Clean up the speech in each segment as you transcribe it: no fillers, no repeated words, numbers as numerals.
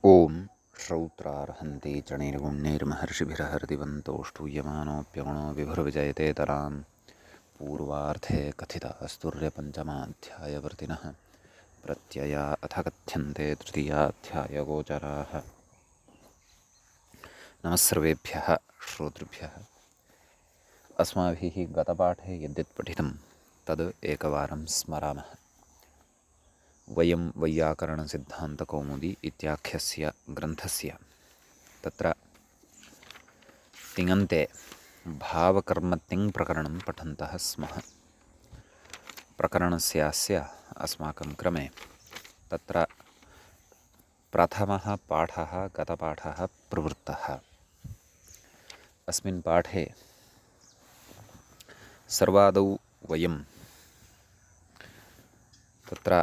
ॐ श्रौत्रार्हन्ति चणैर्गुण्यैर्महर्षिभिरहर्दिवन्तो ष्टूयमानोऽप्यगुणो विभुर्विजयते तरान् पूर्वार्धे कथितास्तुर्यपञ्चमाध्यायवर्तिनः प्रत्यया अथ कथ्यन्ते तृतीयाध्यायगोचराः। नमः सर्वेभ्यः श्रोतृभ्यः। अस्माभिः गतपाठे यद्यत् पठितं तद् एकवारं स्मरामः। वयं वैयाकरणसिद्धान्तकौमुदी इत्याख्यस्य ग्रन्थस्य तत्र तिङन्ते भावकर्मतिङ्प्रकरणं पठन्तः स्मः। प्रकरणस्यास्य अस्माकं क्रमे तत्र प्रथमः पाठः गतपाठः प्रवृत्तः। अस्मिन् पाठे सर्वादौ वयं तत्र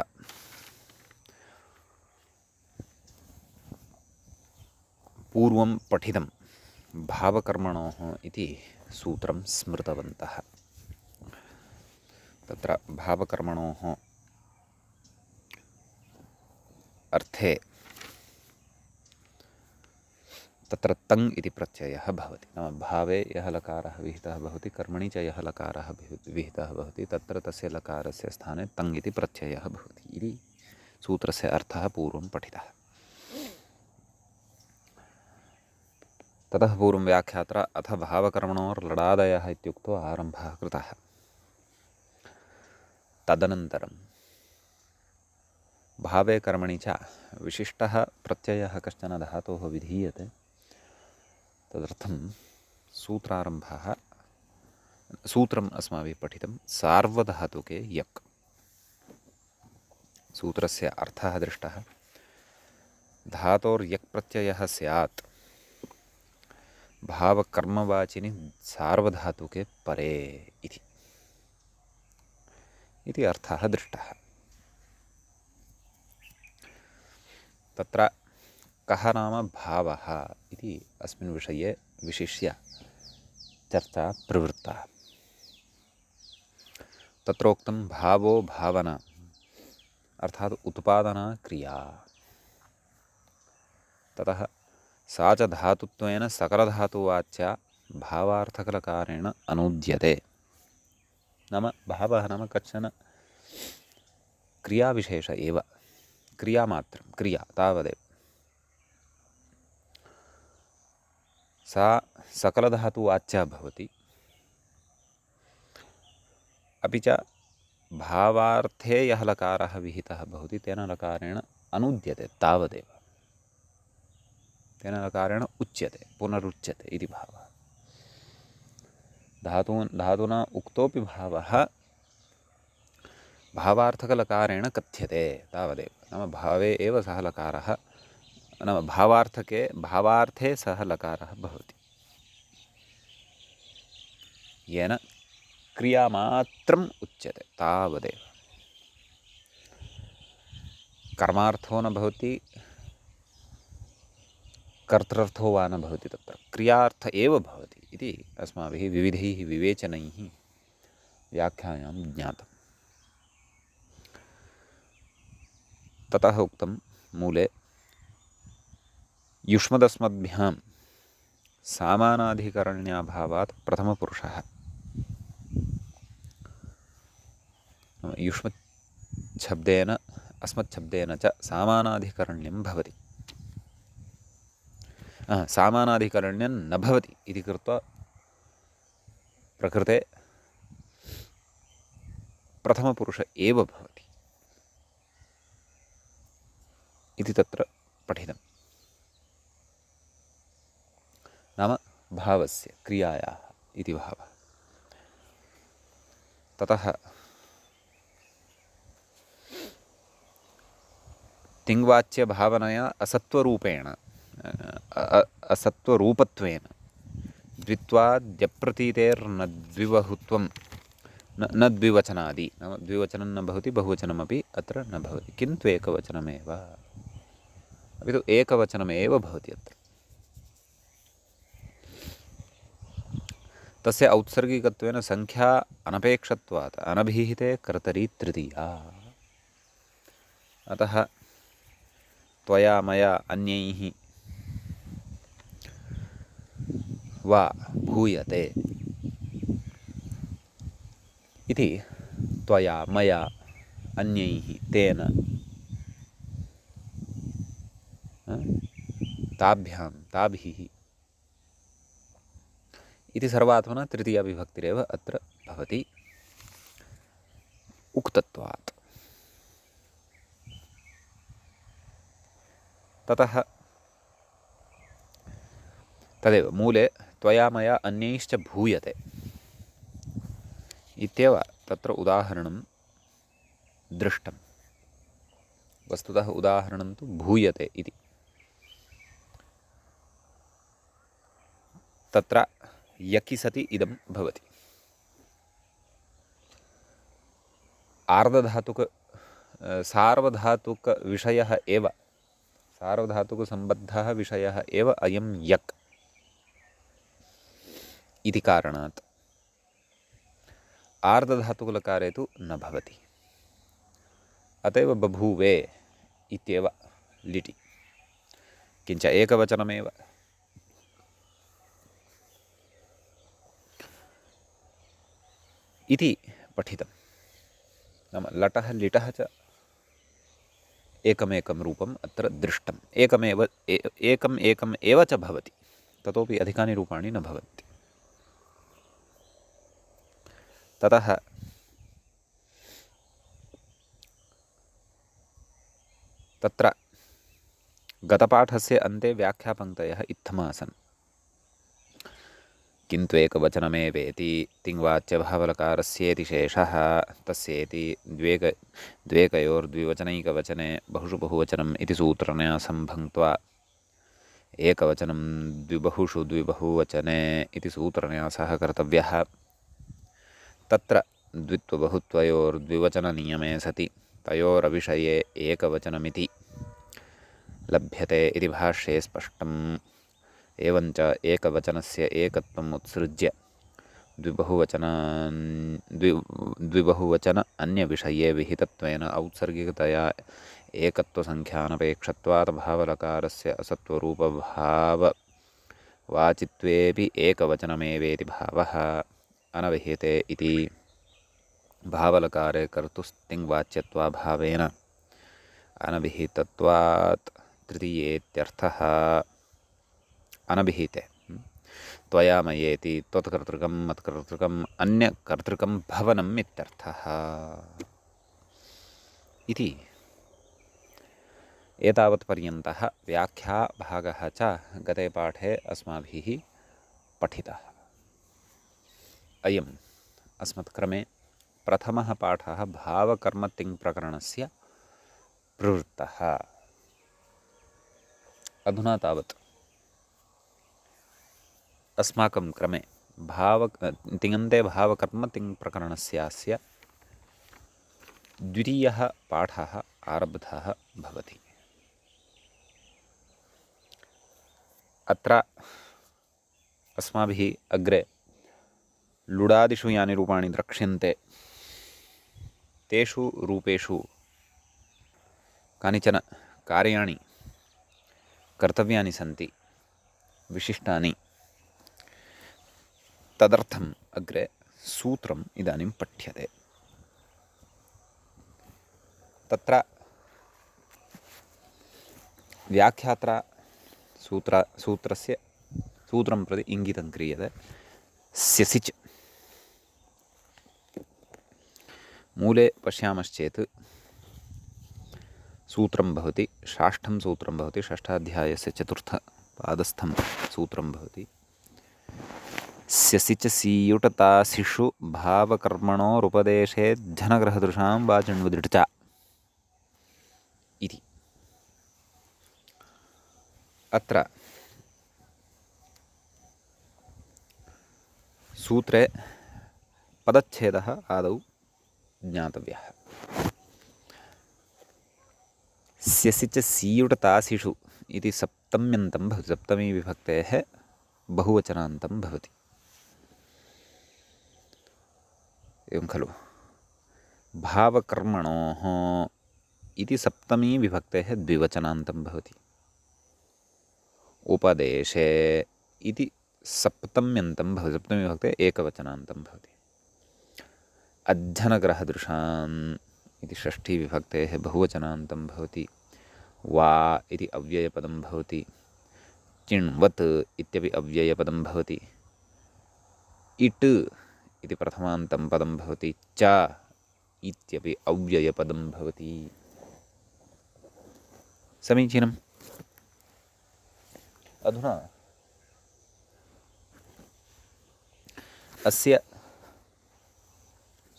पूर्वं पठितं भावकर्मणोः इति सूत्रं स्मृतवन्तः। तत्र भावकर्मणोः अर्थे तत्र तङ् इति प्रत्ययः भवति। नाम भावे यः लकारः विहितः भवति, कर्मणि च यः लकारः विहितः भवति, तत्र तस्य लकारस्य स्थाने तङ् इति प्रत्ययः भवति इति सूत्रस्य अर्थः पूर्वं पठितः। ततः पूर्वं व्याख्यात्रा अथ भावकर्मणोर्लडादयः इत्युक्त्वा आरम्भः कृतः। तदनन्तरं भावे कर्मणि च विशिष्टः प्रत्ययः कश्चन धातोः विधीयते। तदर्थं सूत्रम् अस्माभिः पठितं सार्वधातुके यक्। सूत्रस्य अर्थः दृष्टः। धातोर्यक् प्रत्ययः स्यात् भावकर्मवाचिनि सार्वधातुके परे इति अर्थः दृष्टः। तत्र कः नाम भावः इति अस्मिन् विषये विशिष्य चर्चा प्रवृत्ता। तत्रोक्तं भावो भावना अर्थात् उत्पादना क्रिया। ततः सा च धातुत्वेन सकलधातुवाच्या भावार्थकलकारेण अनूद्यते। नाम भावः नाम कश्चन क्रियाविशेष एव, क्रियामात्रं, क्रिया तावदेव। सा सकलधातुवाच्या भवति, अपि च भावार्थे यः लकारः विहितः भवति तेन लकारेण अनूद्यते तावदेव। तेन लकारेण उच्यते, पुनरुच्यते इति भावः। धातुना उक्तोऽपि भावः भावार्थकलकारेण कथ्यते तावदेव। नाम भावे एव सः लकारः, नाम भावार्थे सः लकारः भवति, येन क्रियामात्रम् उच्यते तावदेव। कर्मार्थो न भवति, कर्तृर्थो वा न भवति, तत्र क्रियार्थ एव भवति इति अस्माभिः विविधैः विवेचनैः व्याख्यायां ज्ञातम्। ततः उक्तं मूले युष्मदस्मद्भ्यां सामानाधिकरण्याभावात् प्रथमपुरुषः। युष्मच्छब्देन अस्मच्छब्देन च सामानाधिकरण्यं भवति, सामानाधिकरण्यं न भवति इति कृत्वा प्रकृते प्रथमपुरुष एव भवति इति तत्र पठितं। नाम भावस्य, क्रियायाः इति भावः। ततः तिङ्वाच्यभावनया असत्त्वरूपत्वेन द्वित्वाद्यप्रतीतेर्न द्विबहुत्वं न द्विवचनादि। नाम द्विवचनं न भवति, बहुवचनमपि अत्र न भवति, किन्तु एकवचनमेव, अपि तु एकवचनमेव भवति अत्र। तस्य औत्सर्गिकत्वेन संख्या अनपेक्षत्वात् अनभिहिते कर्तरि तृतीया। अतः त्वया मया अन्यैः वा भूयते इति त्वया मया अन्यैः तेन ताभ्यां ताभिः इति सर्वात्मना तृतीया विभक्तिरेव अत्र भवति उक्तत्वात्। ततः तदेव मूले त्वया मया अन्यैश्च भूयते इत्येव तत्र उदाहरणं दृष्टं। वस्तुतः उदाहरणं तु भूयते इति। तत्र यकि सति इदं भवति। आर्धधातुक सार्वधातुकविषयः एव, सार्वधातुकसम्बद्धः विषयः एव अयं यक् इति कारणात् आर्धधातुकलकारे तु न भवति। अत एव बभूवे इत्येव लिटि, किञ्च एकवचनमेव। इति पठितं। नाम लटः लिटः च एकमेकं रूपम् अत्र दृष्टम्। एकम् एकम् एव च भवति, ततोपि अधिकानि रूपाणि न भवन्ति। ततः तत्र गतपाठस्य अन्ते व्याख्यापङ्क्तयः इत्थमासन्। किन्तु एकवचनमेवेति तिङ्वाच्यभावलकारस्येति शेषः तस्येति द्वेकयोर्द्विवचनैकवचने बहुषु बहुवचनम् इति सूत्रन्यासं भङ्क्त्वा एकवचनं द्विबहुषु द्विबहुवचने इति सूत्रन्यासः कर्तव्यः। तत्र द्वित्वबहुत्वयोर्द्विवचननियमे सति तयोरविषये एकवचनमिति लभ्यते इति भाष्ये स्पष्टम्। एवञ्च एकवचनस्य एकत्वम् उत्सृज्य द्विबहुवचन अन्यविषये विहितत्वेन औत्सर्गिकतया एकत्वसङ्ख्यानपेक्षत्वात् भावलकारस्य असत्त्वरूपभाववाचित्वेऽपि एकवचनमेवेति भावः अनविहिते इति। भावलकारे कर्तुस्तिङ्वाच्यत्वाभावेन अनभिहितत्वात् तृतीयेत्यर्थः। अनभिहिते त्वया मयेति त्वत्कर्तृकं मत्कर्तृकम् अन्यकर्तृकं भवनम् इत्यर्थः इति एतावत्पर्यन्तः व्याख्याभागः च गते पाठे अस्माभिः पठितः। अयम् अस्मत्क्रमे प्रथमः पाठः भावकर्मतिङ्प्रकरणस्य प्रवृत्तः। अधुना तावत् अस्माकं क्रमे तिङन्ते भावकर्मतिङ्प्रकरणस्यास्य द्वितीयः पाठः आरब्धः भवति। अत्र अस्माभिः अग्रे लुडादिषु यानि रूपाणि द्रक्ष्यन्ते तेषु रूपेषु कानिचन कार्याणि कर्तव्यानि सन्ति विशिष्टानि। तदर्थम् अग्रे सूत्रम् इदानीं पठ्यते। तत्र व्याख्यात्रा सूत्रं प्रति इङ्गितं क्रियते। स्यसिच् मूले पश्यामश्चेत् सूत्रं भवति, षष्ठं सूत्रं भवति, षष्ठाध्यायस्य चतुर्थपादस्थं सूत्रं भवति। स्यसि च सीयुटतासिषु भावकर्मणोरुपदेशे जनग्रहदृशां वाचिण्वदृट् च इति। अत्र सूत्रे पदच्छेदः आदौ ज्ञातव्यः। स्यसि च सीयुटतासिषु इति सप्तम्यन्तं भवति, सप्तमी विभक्तेः बहुवचनान्तं भवति। एवं खलु। भावकर्मणोः इति सप्तमी विभक्तेः द्विवचनान्तं भवति। उपदेशे इति सप्तम्यन्तं भवति, सप्तमी विभक्ते एकवचनान्तं भवति। अध्यनग्रहदृशाम् इति षष्ठी विभक्तेः बहुवचनान्तं भवति। वा इति अव्ययपदं भवति। चिण्वत् इत्यपि अव्ययपदं भवति। इट् इति प्रथमान्तं पदं भवति। च इत्यपि अव्ययपदं भवति। समीचीनम्। अधुना अस्य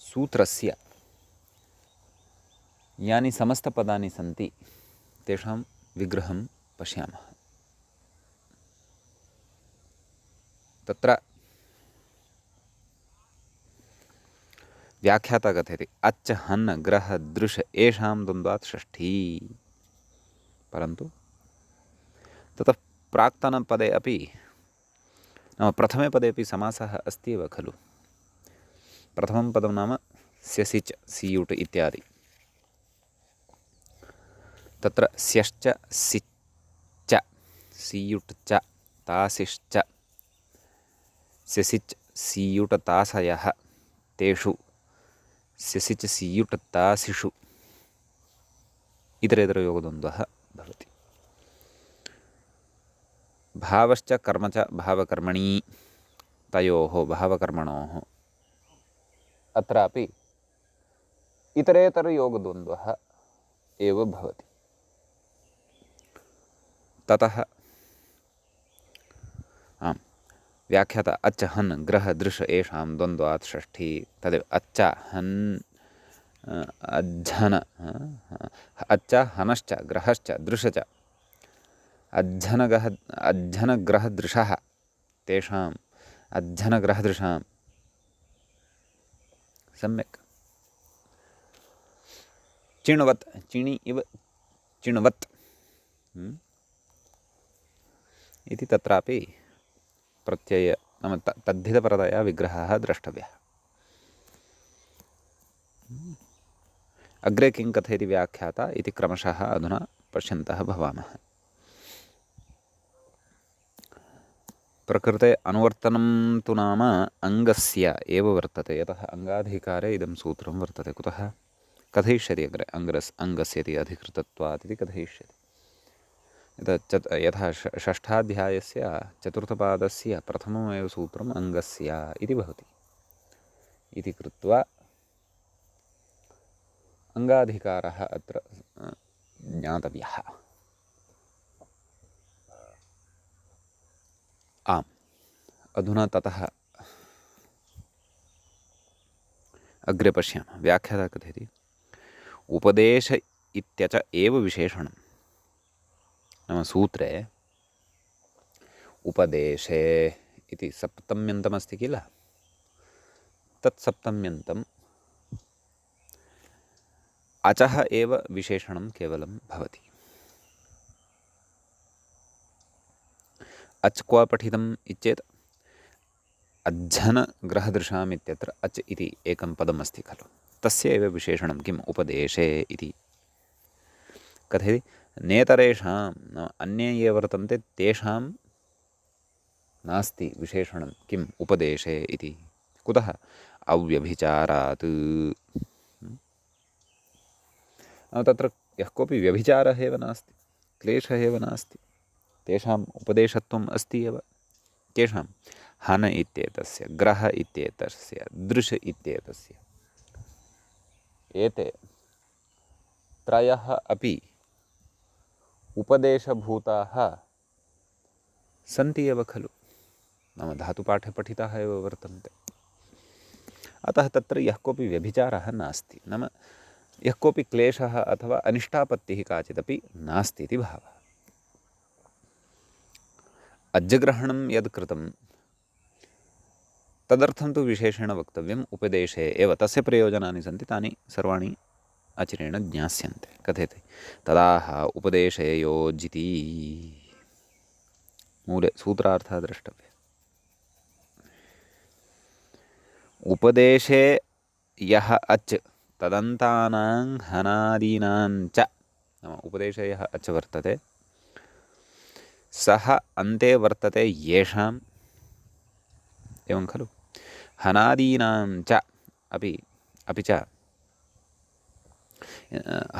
सूत्रस्य यानि समस्तपदानि सन्ति तेषां विग्रहं पश्यामः। तत्र व्याख्याता कथयति अच् हन् ग्रह दृश् येषां द्वन्द्वात् षष्ठी। परन्तु ततः प्राक्तनपदे अपि नाम प्रथमे पदे अपि समासः अस्ति एव खलु। प्रथमं पदं नाम स्यसिच् सीयुट् इत्यादि। तत्र स्यश्च सिच्च सीयुट् च तासिश्च स्यसिच् सीयुट् तासयः तेषु स्यसिच् सीयुट् तासिषु इतरेतरयोगद्वन्द्वः भवति। भावश्च कर्म च भावकर्मणि तयोः भावकर्मणोः अत्रापि इतरेतरयोगद्वन्द्वः एव भवति। ततः व्याख्याता अच् हन् ग्रह दृश् येषां द्वन्द्वात् षष्ठी। तदेव अच्च हन् अज्झन अच्च हनश्च ग्रहश्च दृश च अज्झनग्रहदृशः तेषाम् अज्झनग्रहदृशां सम्यक्। चिण्वत् चिणि इव चिण्वत् इति तत्रापि प्रत्यय नाम तद्धितपरतया विग्रहः द्रष्टव्यः। अग्रे किं कथयति व्याख्याता इति क्रमशः अधुना पश्यन्तः भवामः। प्रकृते अनुवर्तनं तु नाम अङ्गस्य एव वर्तते। यतः अङ्गाधिकारे इदं सूत्रं वर्तते। कुतः कथयिष्यति अग्रे अङ्गस्य इति अधिकृतत्वात् इति कथयिष्यति। यथा षष्ठाध्यायस्य चतुर्थपादस्य प्रथममेव सूत्रम् अङ्गस्य इति भवति। इति कृत्वा अङ्गाधिकारः अत्र ज्ञातव्यः। आम्, अधुना ततः अग्रे पश्यामः। व्याख्याता कथयति उपदेश इत्यच एव विशेषणं। नाम सूत्रे उपदेशे इति सप्तम्यन्तमस्ति किल, तत्सप्तम्यन्तम् अचः एव विशेषणं केवलं भवति। अच् क्व पठितम् इत्येत् अज्झनग्रहदृशाम् इत्यत्र अच् इति एकं पदमस्ति खलु, तस्य एव विशेषणं किम् उपदेशे इति कथयति। नेतरेषां नाम अन्ये ये वर्तन्ते तेषां नास्ति विशेषणं किम् उपदेशे इति। कुतः अव्यभिचारात्। तत्र यः कोऽपि व्यभिचारः एव नास्ति, क्लेशः एव नास्ति, तेषाम् उपदेशत्वम् अस्ति एव। केषां हन इत्येतस्य ग्रह इत्येतस्य दृश् इत्येतस्य एते त्रयः अपि उपदेशभूताः सन्ति एव खलु। नाम धातुपाठे पठिताः एव वर्तन्ते। अतः तत्र यः कोऽपि व्यभिचारः नास्ति, नाम यः कोऽपि क्लेशः अथवा अनिष्टापत्तिः काचिदपि नास्ति इति भावः। अज्जग्रहणं यद् कृतं तदर्थं तु विशेषेण वक्तव्यम् उपदेशे एव। तस्य प्रयोजनानि सन्ति, तानि सर्वाणि आचरेण ज्ञास्यन्ते। कथयति तदाह उपदेशे योजिति। मूले सूत्रार्थः द्रष्टव्यः। उपदेशे यः अच् तदन्तानां हनादीनां च नाम उपदेशे यः अच् वर्तते सः अन्ते वर्तते येषाम् एवं खलु हनादीनां च अपि च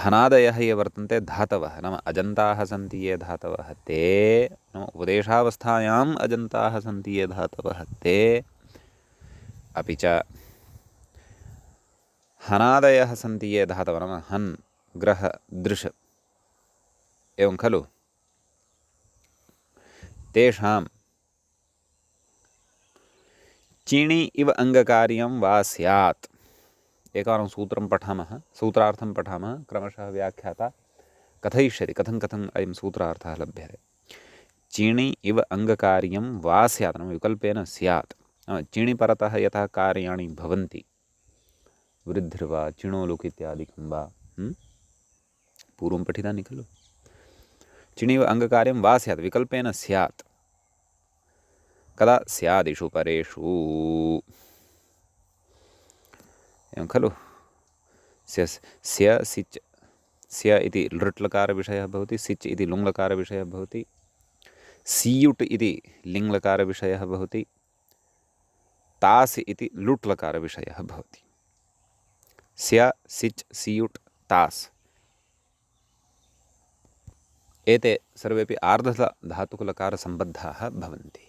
हनादयः ये वर्तन्ते धातवः नाम अजन्ताः सन्ति ये धातवः ते नाम उपदेशावस्थायाम् अजन्ताः सन्ति ये धातवः ते अपि च हनादयः सन्ति ये धातवः नाम हन् ग्रह दृश् एवं खलु तेषां चिणि इव अङ्गकार्यं वा स्यात् एकवारं सूत्रं पठामः सूत्रार्थं पठामः क्रमशः व्याख्याता कथयिष्यति कथम् अयं सूत्रार्थः लभ्यते चिणि इव अङ्गकार्यं वा स्यात् नाम विकल्पेन स्यात् चिणि परतः यथा कार्याणि भवन्ति वृद्धिर्वा चिणो लुक् इत्यादिकं वा पूर्वं पठितानि खलु चिणि इव अङ्गकार्यं वा स्यात् विकल्पेन स्यात् कदा स्यादिषु परेषु एवं खलु स्य सिच् स्य इति लृट्लकारविषयः भवति सिच् इति लुङ्लकारविषयः भवति सीयुट् इति लिङ्लकारविषयः भवति तास् इति लुट्लकारविषयः भवति स्य सिच् सीयुट् तास् एते सर्वेपि आर्धधातुकलकारसम्बद्धाः भवन्ति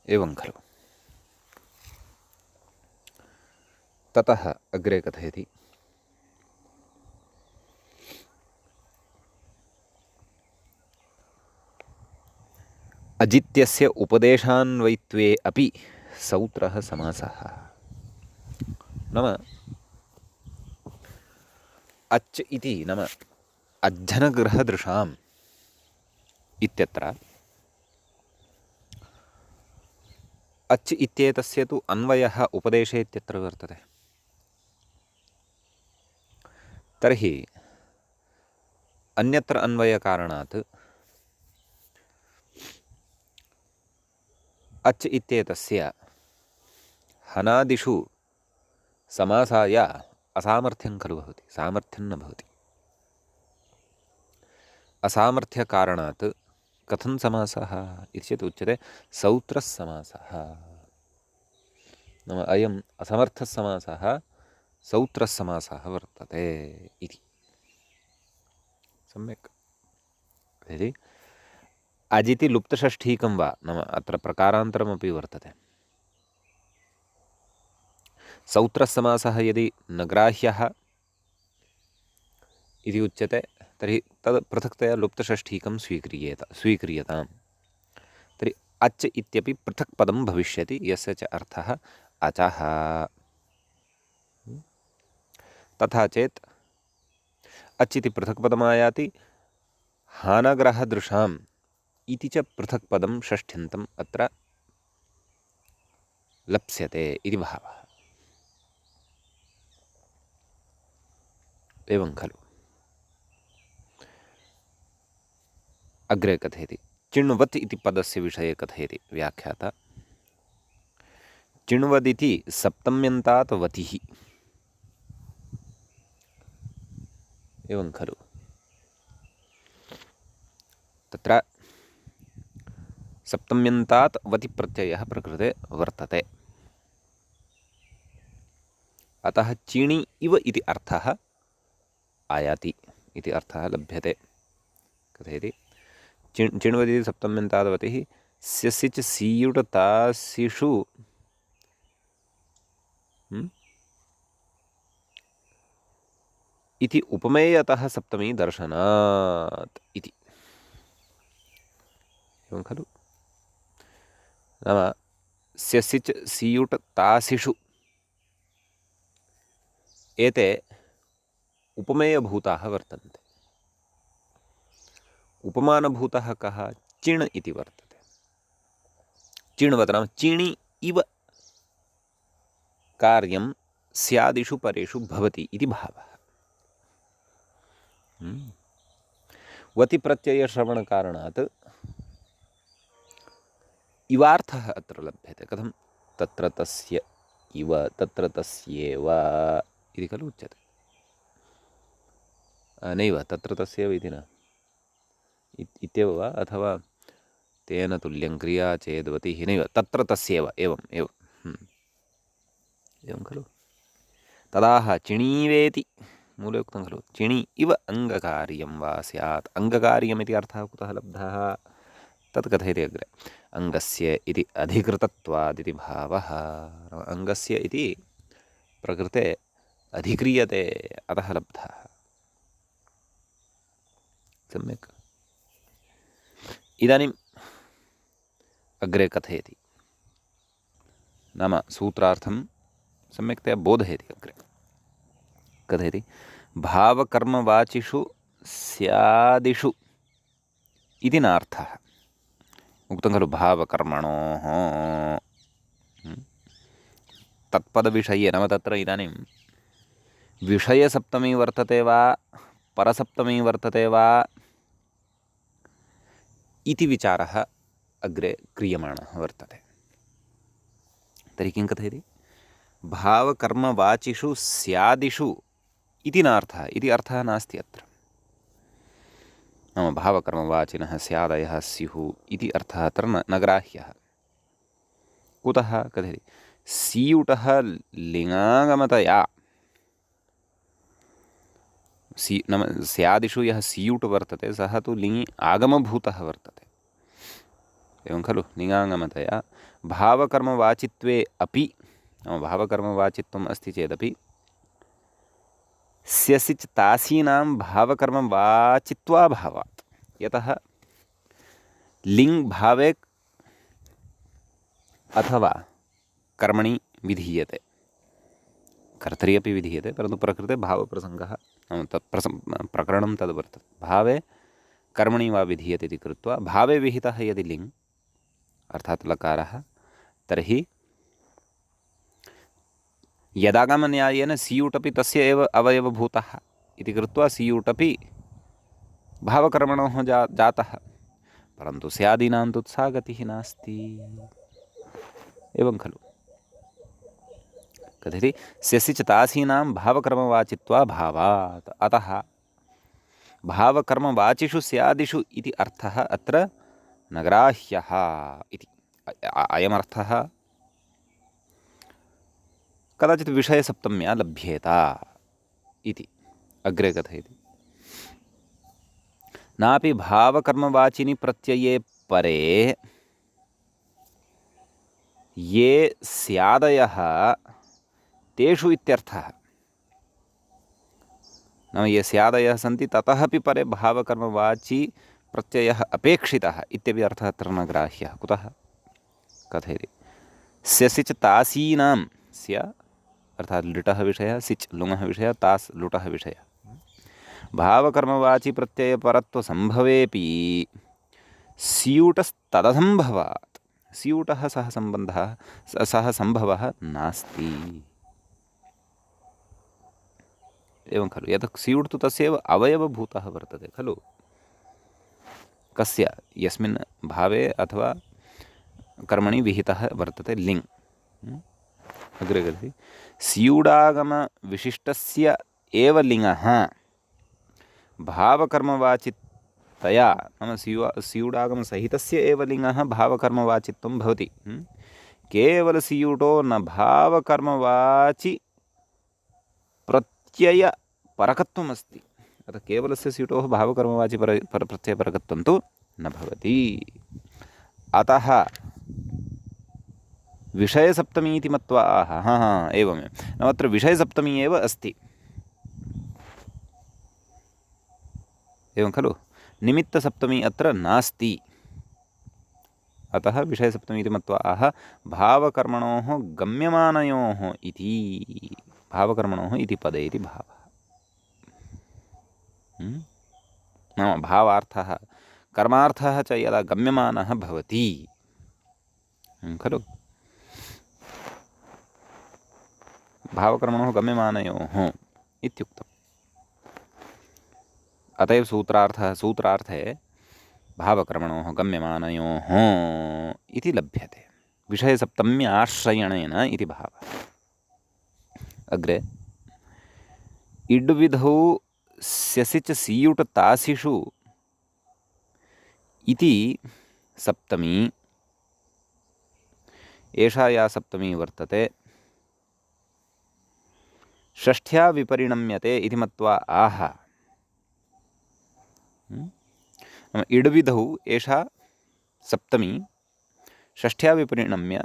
एवं खलु ततः अग्रे कथयति अजित्यस्य उपदेशान्वयित्वे अपि सौत्रः समासः नाम अच् इति नाम अज्जनगृहदृशाम् इत्यत्र अच् इत्येतस्य तु अन्वयः उपदेशे इत्यत्र वर्तते तर्हि अन्यत्र अन्वयकारणात् अच् इत्येतस्य हनादिषु समासाय असामर्थ्यं खलु भवति सामर्थ्यं न भवति असामर्थ्यकारणात् कथं समासः इति चेत् उच्यते सौत्रः समासः नाम अयम् असमर्थः समासः सौत्रः समासः वर्तते इति सम्यक् यदि अजिति लुप्तषष्ठीकं वा नाम अत्र प्रकारान्तरमपि वर्तते सौत्रः समासः यदि न ग्राह्यः इति उच्यते तर्हि तद् पृथक्तया लुप्तषष्ठीकं स्वीक्रियताम् तर्हि अच् इत्यपि पृथक् पदं भविष्यति यस्य च अर्थः अचः तथा चेत् अच् इति पृथक् पदमायाति हानग्रहदृशाम् इति च पृथक् पदं षष्ठ्यन्तम् अत्र लप्स्यते इति भावः एवं खलु अग्रे कथयति चिण्वत् इति पदस्य विषये कथयति व्याख्याता चिण्वदिति सप्तम्यन्तात् वतिः एवं खलु तत्र सप्तम्यन्तात् वतिप्रत्ययः प्रकृते वर्तते अतः चिणि इव इति अर्थः आयाति इति अर्थः लभ्यते कथयति चिण्वदिति सप्तम्यन्तात् वतिः स्यसिच् सीयुट् तासिषु इति उपमेयतः सप्तमी दर्शनात् इति एवं खलु नाम स्यसिच् सीयुट् तासिषु एते उपमेयभूताः वर्तन्ते उपमानभूतः कः चिण् इति वर्तते चिण्वत् नाम चिणि इव कार्यं स्यादिषु परेषु भवति इति भावः वतिप्रत्ययश्रवणकारणात् इवार्थः अत्र लभ्यते कथं तत्र तस्य इव तत्र तस्येव इति खलु उच्यते। नैव तत्र तस्यैव इति न इत्येव वा, अथवा तेन तुल्यं क्रिया चेद्वतिः नैव तत्र तस्यैव एवम् एवं खलु। तदाह चिणीवेति मूले उक्तं खलु, चिणि इव अङ्गकार्यं वा स्यात्। अङ्गकार्यमिति अर्थः कुतः लब्धः तत् कथयति अग्रे। अङ्गस्य इति अधिकृतत्वादिति भावः। अङ्गस्य इति प्रकृते अधिक्रियते, अतः लब्धः। सम्यक्। इदानीम् अग्रे कथयति, नाम सूत्रार्थं सम्यक्तया बोधयति। अग्रे कथयति, भावकर्मवाचिषु स्यादिषु इति नार्थः। उक्तं खलु भावकर्मणोः तत्पदविषये, नाम तत्र इदानीं विषयसप्तमी वर्तते वा परसप्तमी वर्तते वा इति विचारः अग्रे क्रियमाणः वर्तते। तर्हि किं कथयति, भावकर्मवाचिषु स्यादिषु इति नार्थः, इति अर्थः नास्ति अत्र। नाम भावकर्मवाचिनः स्यादयः स्युः इति अर्थः अत्र न ग्राह्यः। कुतः कथयति, सीयुटः लिङ्गागमतया नाम स्यादिषु यः सीयुट् वर्तते सः तु लिङि आगमभूतः वर्तते, एवं खलु। लिङ्गागमतया भावकर्मवाचित्वे अपि, नाम भावकर्मवाचित्वम् अस्ति चेदपि स्यसिच् तासीनां भावकर्मवाचित्वाभावात्, यतः लिङ् भावे अथवा कर्मणि विधीयते, कर्तरि अपि विधीयते, परन्तु प्रकृते भावप्रसङ्गः, नाम तत् प्रकरणं तद् वर्तते। भावे कर्मणि वा विधीयते इति कृत्वा भावे विहितः यदि लिङ् अर्थात् लकारः, तर्हि यदागमन्यायेन सीयुटपि तस्य एव अवयवभूतः इति कृत्वा सीयुटपि भावकर्मणोः जातः, परन्तु स्यादीनां तु सा गतिः नास्ति, एवं खलु। कथयति, स्यसिच् तासीनां भावकर्मवाचित्वाभावात्, अतः भावकर्मवाचिषु स्यादिषु इति अर्थः अत्र न ग्राह्यः इति। अयमर्थः कदाचित् विषयसप्तम्या लभ्येत इति अग्रे कथयति। नापि भावकर्मवाचिनि प्रत्यये परे ये स्यादयः तेषु इत्यर्थः। नाम ये स्यादयः सन्ति ततः अपि परे भावकर्मवाची प्रत्ययः अपेक्षितः इत्यपि अर्थः अत्र न ग्राह्यः। कुतः कथयति, स्यसिच् तासीनां, स्य अर्थात् लिटः विषयः, सिच् लुङः विषयः, तास् लुटः विषयः। भावकर्मवाची प्रत्ययपरत्वसम्भवेपि स्यूटस्तदसम्भवात्, स्यूटः सः सम्बन्धः सः सम्भवः नास्ति, एवं खलु। यतः स्यूट् तु तस्यैव अवयवभूतः वर्तते खलु, कस्य, यस्मिन् भावे अथवा कर्मणि विहितः वर्तते लिङ्। अग्रे कथयति, स्यूडागमविशिष्टस्य एव लिङः भावकर्मवाचितया, नाम स्यूडागमसहितस्य एव लिङः भावकर्मवाचित्वं भवति। केवलस्यूटो न भावकर्मवाचि प्रत्ययपरकत्वमस्ति, अतः केवलस्य स्यूटोः भावकर्मवाचि प्रत्ययपरकत्वं तु न भवति। अतः विषयसप्तमी इति मत्वा एवमेव, नाम अत्र विषयसप्तमी एव अस्ति, एवं खलु। निमित्तसप्तमी अत्र नास्ति, अतः विषयसप्तमी इति मत्वा भावकर्मणोः गम्यमानयोः इति, भावकर्मणोः इति पदे इति भावः। नाम भावार्थः कर्मार्थः च यदा गम्यमानः भवति खलु, भावकर्मणोः गम्यमानयोः इत्युक्तम्। अत एव सूत्रार्थे भावकर्मणोः गम्यमानयोः इति लभ्यते, विषयसप्तम्याश्रयणेन इति भावः। अग्रे इड्विधौ स्यसि च सीयुट तासिषु इति सप्तमी, एषा या सप्तमी वर्तते षष्ठ्या विपरिणम्यते इति मत्वा आह। इड्विधौ एषा सप्तमी षष्ठ्या विपरिणम्य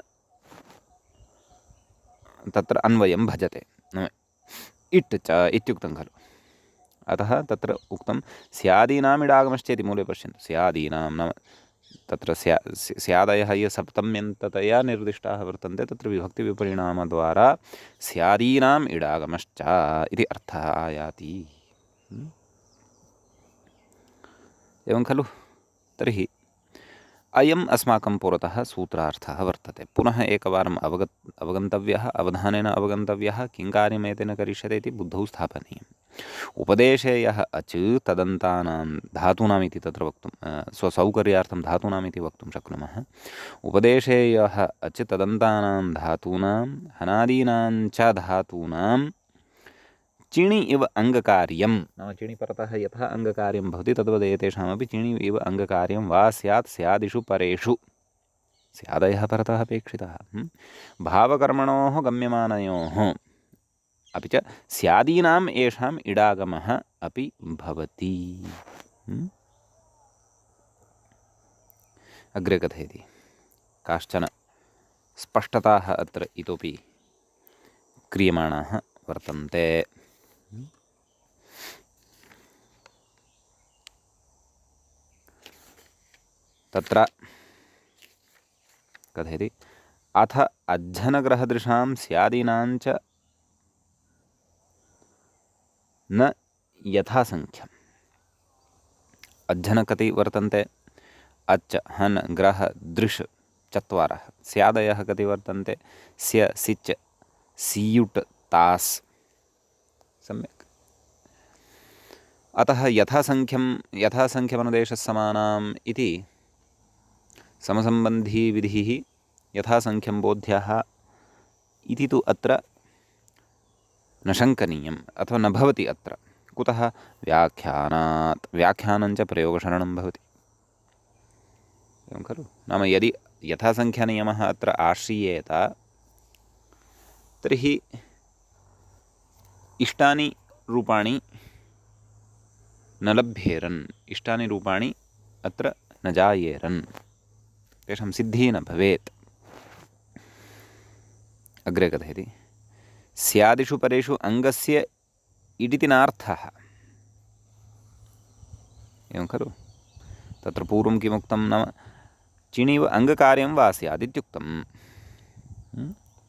तत्र अन्वयं भजते। इट् च इत्युक्तं खलु। अतः तत्र उक्तं स्यादीनाम् इडागमश्चेति। मूले पश्यन्तु, स्यादीनां नाम तत्र स्यादयः ये सप्तम्यन्ततया निर्दिष्टाः वर्तन्ते तत्र विभक्तिविपरिणामद्वारा स्यादीनाम् इडागमश्च इति अर्थः आयाति। एवं खलु। तर्हि अयम् अस्माकं पुरतः सूत्रार्थः वर्तते। पुनः एकवारम् अवगन्तव्यः, अवधानेन अवगन्तव्यः, किं कार्यमेतेन करिष्यते इति बुद्धौ स्थापनीयम्। उपदेशे यः अच् तदन्तानां धातूनाम् इति तत्र वक्तुं स्वसौकर्यार्थं धातूनाम् इति वक्तुं शक्नुमः। उपदेशे यः अच् तदन्तानां धातूनां हनादीनां च धातूनां चिणि इव अङ्गकार्यं, नाम चिणि परतः यथा अङ्गकार्यं भवति तद्वत् एतेषामपि चिणि इव अङ्गकार्यं वा स्यात् स्यादिषु परेषु। स्यादयः परतः अपेक्षितः। भावकर्मणोः गम्यमानयोः अपि च स्यादीनाम् येषाम् इडागमः अपि भवति। अग्रे कथयति। काश्चन स्पष्टताः अत्र इतोपि क्रियमाणाः वर्तन्ते। तत्र कथयति अथ अज्झनग्रहदृशां स्यादीनां च न यथासङ्ख्यम्। अज्झन कति वर्तन्ते? अच्च हन् ग्रह दृश् चत्वारः। स्यादयः कति वर्तन्ते? स्य सिच् सीयुट् तास्। सम्यक्। अतः यथासङ्ख्यमनुदेशस्समानाम् इति समसम्बन्धीविधिः यथासङ्ख्यं बोध्यः इति तु अत्र न शङ्कनीयम् अथवा न भवति अत्र। कुतः? व्याख्यानात्। व्याख्यानञ्च प्रयोगशरणं भवति। एवं खलु। नाम यदि यथासङ्ख्यानियमः अत्र आश्रीयेत तर्हि इष्टानि रूपाणि न लभ्येरन्, इष्टानि रूपाणि अत्र न जायेरन्, तेषां सिद्धिः न भवेत्। अग्रे कथयति स्यादिषु परेषु अङ्गस्य इडिति नार्थः। एवं खलु। तत्र पूर्वं किमुक्तं? नाम चिणिव अङ्गकार्यं वा स्यादित्युक्तं।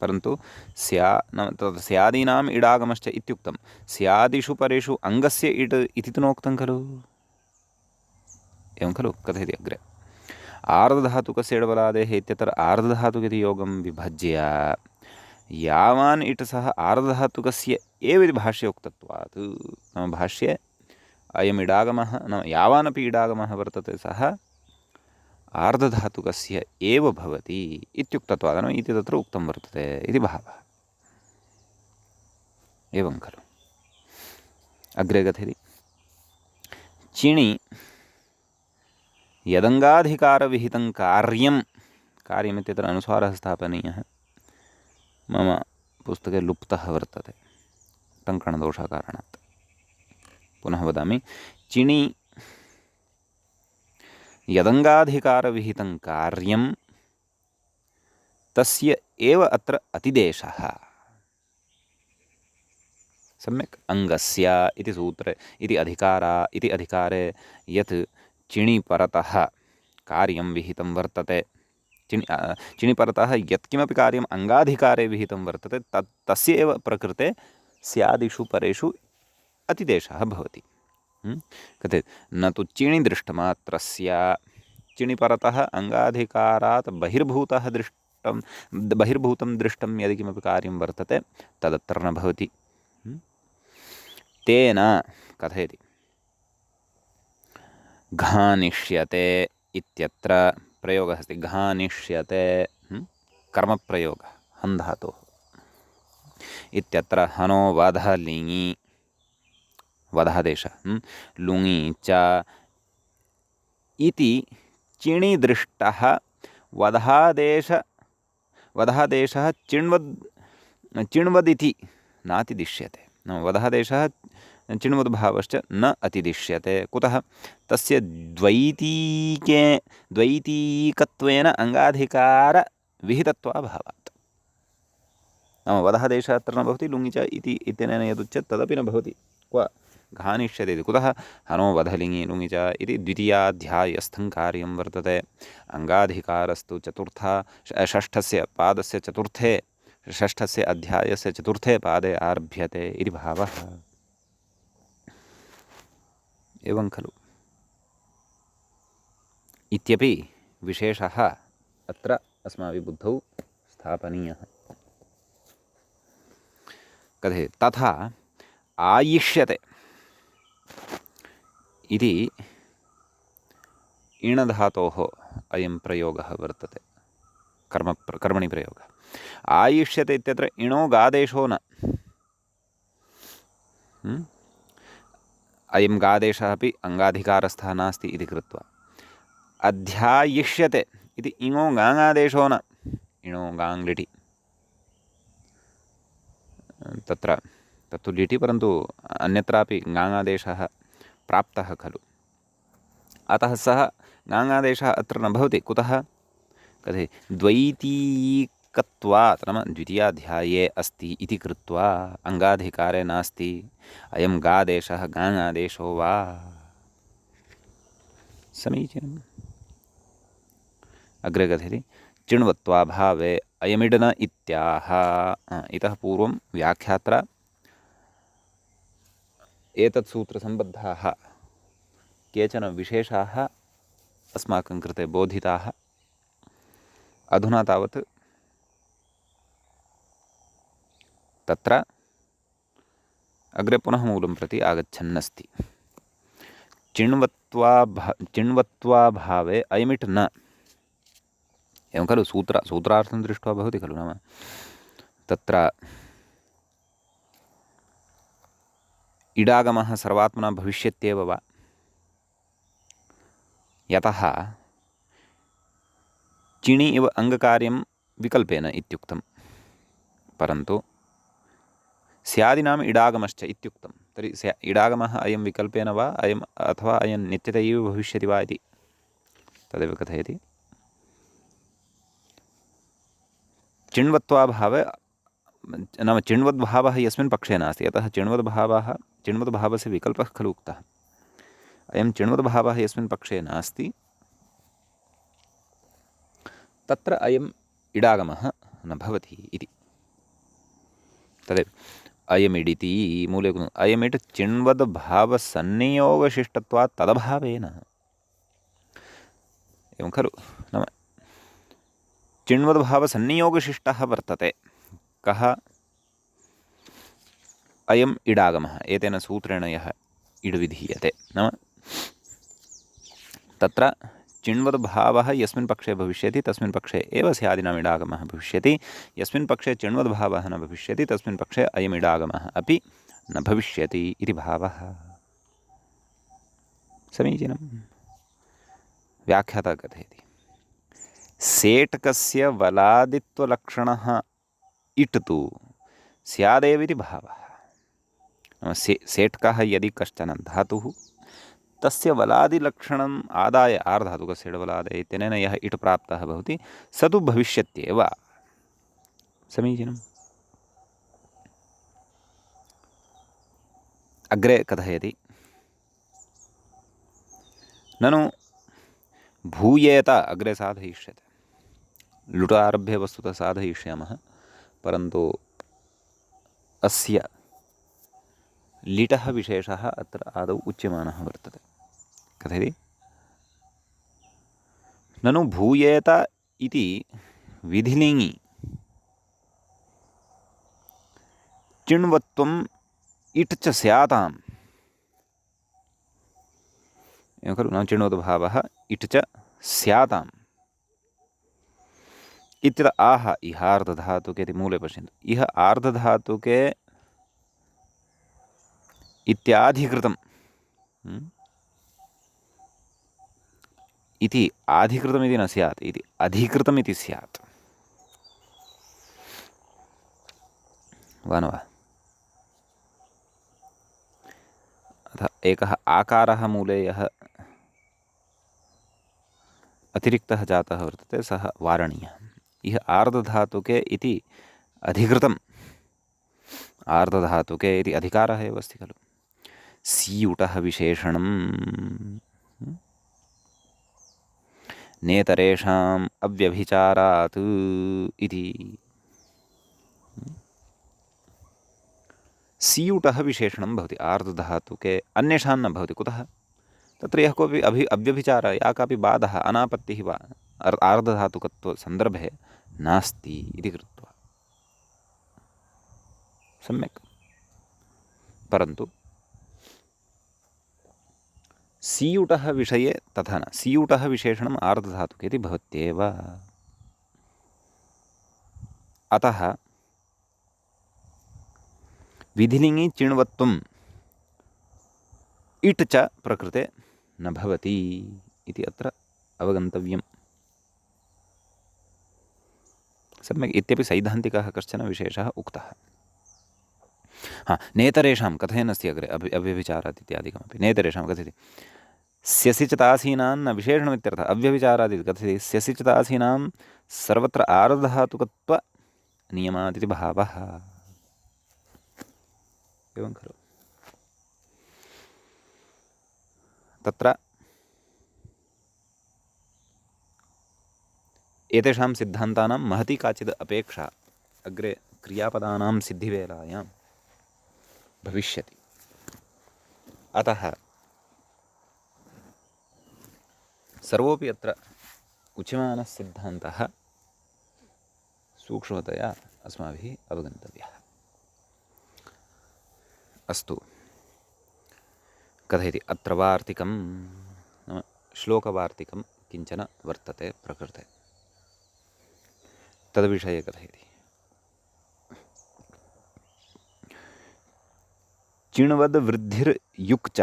परन्तु नाम तत् स्यादीनाम् इडागमश्च इत्युक्तं। स्यादिषु परेषु अङ्गस्य इड् इति तु नोक्तं खलु। एवं खलु। कथयति अग्रे आर्धधातुकस्य इडबलादेः इत्यत्र आर्धधातुकिति योगं विभज्य यावान् इट् सः आर्धधातुकस्य एव इति भाष्योक्तत्वात्। नाम भाष्ये अयम् इडागमः नाम यावानपि इडागमः वर्तते सः आर्धधातुकस्य एव भवति इत्युक्तत्वात् इति तत्र उक्तं वर्तते इति भावः। एवं खलु। अग्रे कथयति चिणि यदङ्गाधिकारविहितं कार्यमित्यत्र अनुस्वारः स्थापनीयः। मम पुस्तके लुप्तः वर्तते टङ्कणदोषकारणात्। पुनः वदामि चिणि यदङ्गाधिकारविहितं कार्यं तस्य एव अत्र अतिदेशः। सम्यक्। अङ्गस्य इति सूत्रे इति अधिकारे यत् चिणि परतः कार्यं विहितं वर्तते, चिणि परतः यत्किमपि कार्यम् अङ्गाधिकारे विहितं वर्तते तस्य एव प्रकृते स्यादिषु परेषु अतिदेशः भवति। कथयति न तु चिणिदृष्टमात्रस्य। चिणिपरतः अङ्गाधिकारात् बहिर्भूतं दृष्टं यदि किमपि कार्यं वर्तते तदत्र न भवति। तेन कथयति घानिष्यते इत्यत्र प्रयोगः अस्ति। घानिष्यते कर्मप्रयोगः हन् धातोः इत्यत्र हनो वधलिङि वधादेशः लुङि च इति चिणिदृष्टः वधादेशः चिण्वदिति नातिदिश्यते। नाम वधादेशः चिण्वद्भावश्च न अतिदिश्यते। कुतः? तस्य द्वैतीकत्वेन अङ्गाधिकारविहितत्वाभावात्। नाम वधादेशः अत्र न भवति, लुङि च इति इत्यनेन यदुच्यते तदपि न भवति। क्व घानिष्यते इति। कुतः? हनो वधलिङि लुङि च इति द्वितीयाध्यायस्थं कार्यं वर्तते। अङ्गाधिकारस्तु षष्ठस्य पादस्य चतुर्थे, षष्ठस्य अध्यायस्य चतुर्थे पादे आरभ्यते इति भावः। एवं खलु इत्यपि विशेषः अत्र अस्माभिः बुद्धौ स्थापनीयः। कथयति तथा आयिष्यते इति इणधातोः अयं प्रयोगः वर्तते, कर्मणि प्रयोगः। आयिष्यते इत्यत्र इणोगादेशो न, अयं गादेशः अपि अङ्गाधिकारस्थः नास्ति इति कृत्वा। अध्यायिष्यते इति इङो गाङादेशो न, इणो गाङ् लिटि, तत्र तत्तु लिटि, परन्तु अन्यत्रापि गाङादेशः प्राप्तः खलु। अतः सः गाङादेशः अत्र न भवति। कुतः? कथयति द्वैतीकत्वात्, नाम द्वितीयाध्याये अस्ति इति कृत्वा अङ्गाधिकारे नास्ति। अयं गादेशः गाङादेशो वा। समीचीनम्। अग्रे कथयति चिण्वत्वाभावे अयमिडन इत्याह। इतः पूर्वं व्याख्यात्रा एतत् सूत्रसम्बद्धाः केचन विशेषाः अस्माकं कृते बोधिताः। अधुना तावत् तत्र अग्रे पुनः मूलं प्रति आगच्छन्नस्ति। चिण्वत्वाभावे अयमिट् न, एवं खलु सूत्रार्थं दृष्ट्वा भवति खलु। नाम तत्र इडागमः सर्वात्मना भविष्यत्येव वा, यतः चिणि इव अङ्गकार्यं विकल्पेन इत्युक्तं, परन्तु स्यादिनाम् इडागमश्च इत्युक्तं। तर्हि इडागमः अयं विकल्पेन वा अयम् अथवा अयं नित्यत एव भविष्यति वा इति तदेव कथयति। चिण्वत्वाभावे, नाम चिण्वद्भावः यस्मिन् पक्षे नास्ति, यतः चिण्वद्भावस्य विकल्पः खलु उक्तः। अयं चिण्वद्भावः यस्मिन् पक्षे नास्ति तत्र अयम् इडागमः न भवति इति। तदेव अयमिडिति मूले अयमिट् चिण्वद्भावसन्नियोगशिष्टत्वात् तदभावेन, एवं खलु। नाम चिण्वद्भावसन्नियोगशिष्टः वर्तते कः? अयम् इडागमः, एतेन सूत्रेण यः इड् विधीयते। नाम तत्र चिण्वद्भावः यस्मिन् पक्षे भविष्यति तस्मिन् पक्षे एव स्यादिनाम् इडागमः भविष्यति। यस्मिन् पक्षे चिण्वद्भावः न भविष्यति तस्मिन् पक्षे अयम् इडागमः अपि न भविष्यति इति भावः। समीचीनं। व्याख्याता कथयति सेटकस्य वलादित्वलक्षणः इट् तु स्यादेव इति भावः। सेटकः यदि कश्चन धातुः तस्य वलादिलक्षणम् आदाय आर्धातुकस्य इडवलादे इत्यनेन यः इट् प्राप्तः भवति स तु भविष्यत्येव। समीचीनम्। अग्रे कथयति ननु भूयेत, अग्रे साधयिष्यते। लुट आरभ्य वस्तुतः साधयिष्यामः, परन्तु अस्य लिटः विशेषः अत्र आदौ उच्यमानः वर्तते। कथयति ननु भूयेत इति विधिलिङि चिण्वत्वम् इट् च स्याताम्, एवं खलु। नाम चिण्वद्भावः इट् च स्याताम् इत्यत्र आह इहार्धधातुके इति मूले पश्यन्तु। इह आर्धधातुके इत्याधिकृतम् इति आधिकृतमिति न स्यात्, इति अधिकृतमिति स्यात्। वा न वा? अतः एकः आकारः मूले यः अतिरिक्तः जातः वर्तते सः वारणीयः। इह आर्धधातुके इति अधिकृतम्, आर्धधातुके इति अधिकारः एव अस्ति खलु। सीयुटः विशेषणम् नेतरेषाम् अव्यभिचारात् इति। सीयुटः विशेषणं भवति आर्धधातुके, अन्येषां न भवति। कुतः? तत्र यः कोऽपि अव्यभिचारः, या कापि बाधः, अनापत्तिः वा आर्धधातुकत्वसन्दर्भे नास्ति इति कृत्वा सम्यक्। परन्तु सीयुटः विषये तथा न। सीयुटः विशेषणम् आर्धधातुके इति भवत्येव। अतः विधिलिङि चिण्वत्वम् इट् च प्रकृते न भवति इति अत्र अवगन्तव्यम्। सम्यक्। इत्यपि सैद्धान्तिकः कश्चन विशेषः उक्तः। नेतरेषां कथयन् अग्रे अव्यभिचारात् इत्यादिकमपि। नेतरेषां कथयति स्यसि च तासीनां न विशेषणमित्यर्थः। अव्यभिचारात् इति कथयति स्यसि च तासीनां सर्वत्र आर्धधातुकत्वनियमात् इति भावः। एवं खलु। तत्र एतेषां सिद्धान्तानां महती काचित् अपेक्षा अग्रे क्रियापदानां सिद्धिवेलायां भविष्यति। अतः सर्वोऽपि अत्र उच्यमानः सिद्धान्तः सूक्ष्मतया अस्माभिः अवगन्तव्यः। अस्तु। कथयति अत्र वार्तिकं नाम श्लोकवार्तिकं किञ्चन वर्तते प्रकृते। तद्विषये कथयति चिण्वद् वृद्धिर्युक् च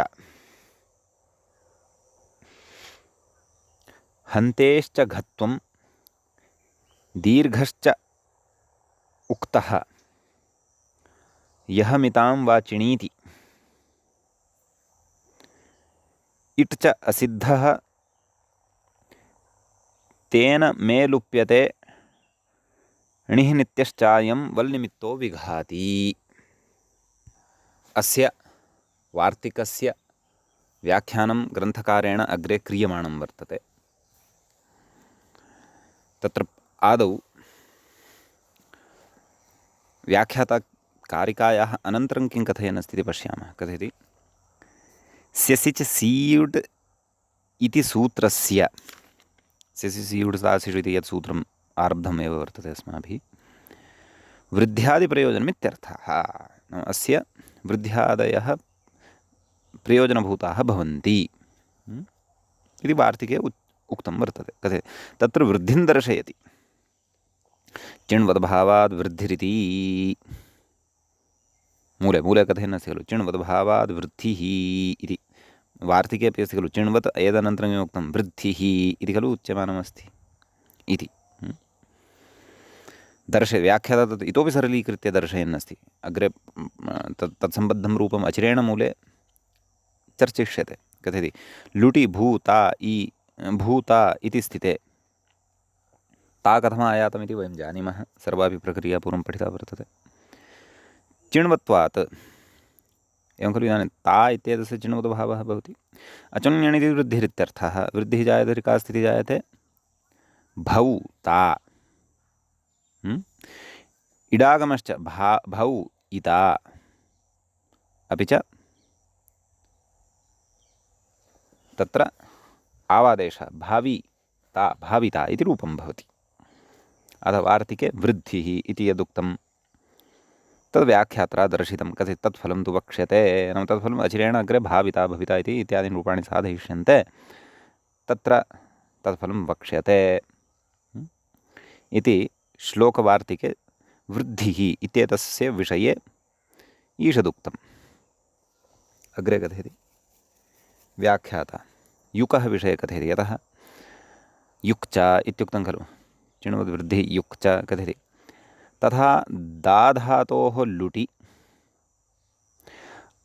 हन्तेश्च घत्वं दीर्घश्च उक्तः यः मितां वा चिणीति इट् च असिद्धः तेन मे लुप्यते णिः नित्यश्चायं वल्निमित्तो विघाति। अस्य वार्तिकस्य व्याख्यानं ग्रन्थकारेण अग्रे क्रियमाणं वर्तते। तत्र आदौ व्याख्याता कारिकायाः अनन्तरं किं कथयन् अस्ति इति पश्यामः। कथयति स्यसि च सीयुड् इति सूत्रस्य, स्यसि सीयुड् सासिषु इति यत् सूत्रम् आरब्धमेव वर्तते अस्माभिः, वृद्ध्यादिप्रयोजनमित्यर्थः। अस्य वृद्ध्यादयः प्रयोजनभूताः भवन्ति इति वार्तिके उक्तं वर्तते। कथयति तत्र वृद्धिं दर्शयति। चिण्वद्भावाद् वृद्धिरिति मूले कथयन् अस्ति खलु चिण्वद्भावाद् वृद्धिः इति। वार्तिके अपि अस्ति खलु चिण्वत् एतदनन्तरमेव उक्तं वृद्धिः इति खलु उच्यमानमस्ति इति। व्याख्याता तत् इतोपि सरलीकृत्य दर्शयन् अस्ति। अग्रे तत्सम्बद्धं रूपम् अचिरेण मूले चर्चिष्यते। कथयति लुटि भूता इति स्थिते ता कथम् आयातमिति वयं जानीमः। सर्वापि प्रक्रिया पूर्वं पठिता वर्तते। चिण्वत्वात् एवं खलु इदानीं ता इत्येतस्य चिण्वद्भावः भवति। अचुण्यणिति वृद्धिरित्यर्थः। वृद्धिः जायते तर्हि का स्थितिः जायते? भौ ता। इडागमश्च भौ इता। अपि च तत्र आवादेशः भाविता इति रूपं भवति। अतः वार्तिके वृद्धिः इति यदुक्तं तद्व्याख्यात्रा दर्शितं। कथित् तत्फलं तु वक्ष्यते। नाम तत्फलम् अचिरेण अग्रे भाविता भविता इति इत्यादीनि रूपाणि साधयिष्यन्ते। तत्र तत्फलं वक्ष्यते इति श्लोकवार्तिके वृद्धिः इत्येतस्य विषये ईषदुक्तम्। अग्रे कथयति व्याख्याता युकः विषये कथयति। यतः युक् च इत्युक्तं खलु, चिण्वद्वृद्धिः युक् च कथयति। तथा दाधातोः लुटि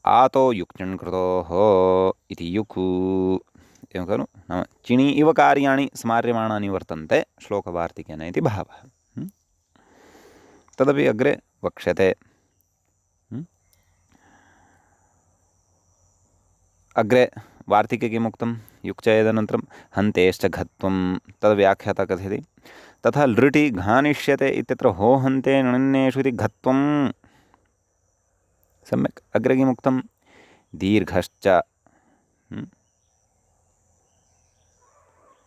आतो युक् कृतोः इति युक्, एवं खलु, नाम चिणि इव कार्याणि स्मार्यमाणानि वर्तन्ते श्लोकवार्तिकेन इति भावः। तदपि अग्रे वक्ष्यते। अग्रे वार्तिके किमुक्तं, युक् च एतदनन्तरं हन्तेश्च घत्वं, तद्व्याख्याता कथयति। तथा लृटि घानिष्यते इत्यत्र हो हन्ते णन्येषु इति घत्वं। सम्यक्। अग्रे किमुक्तं, दीर्घश्च,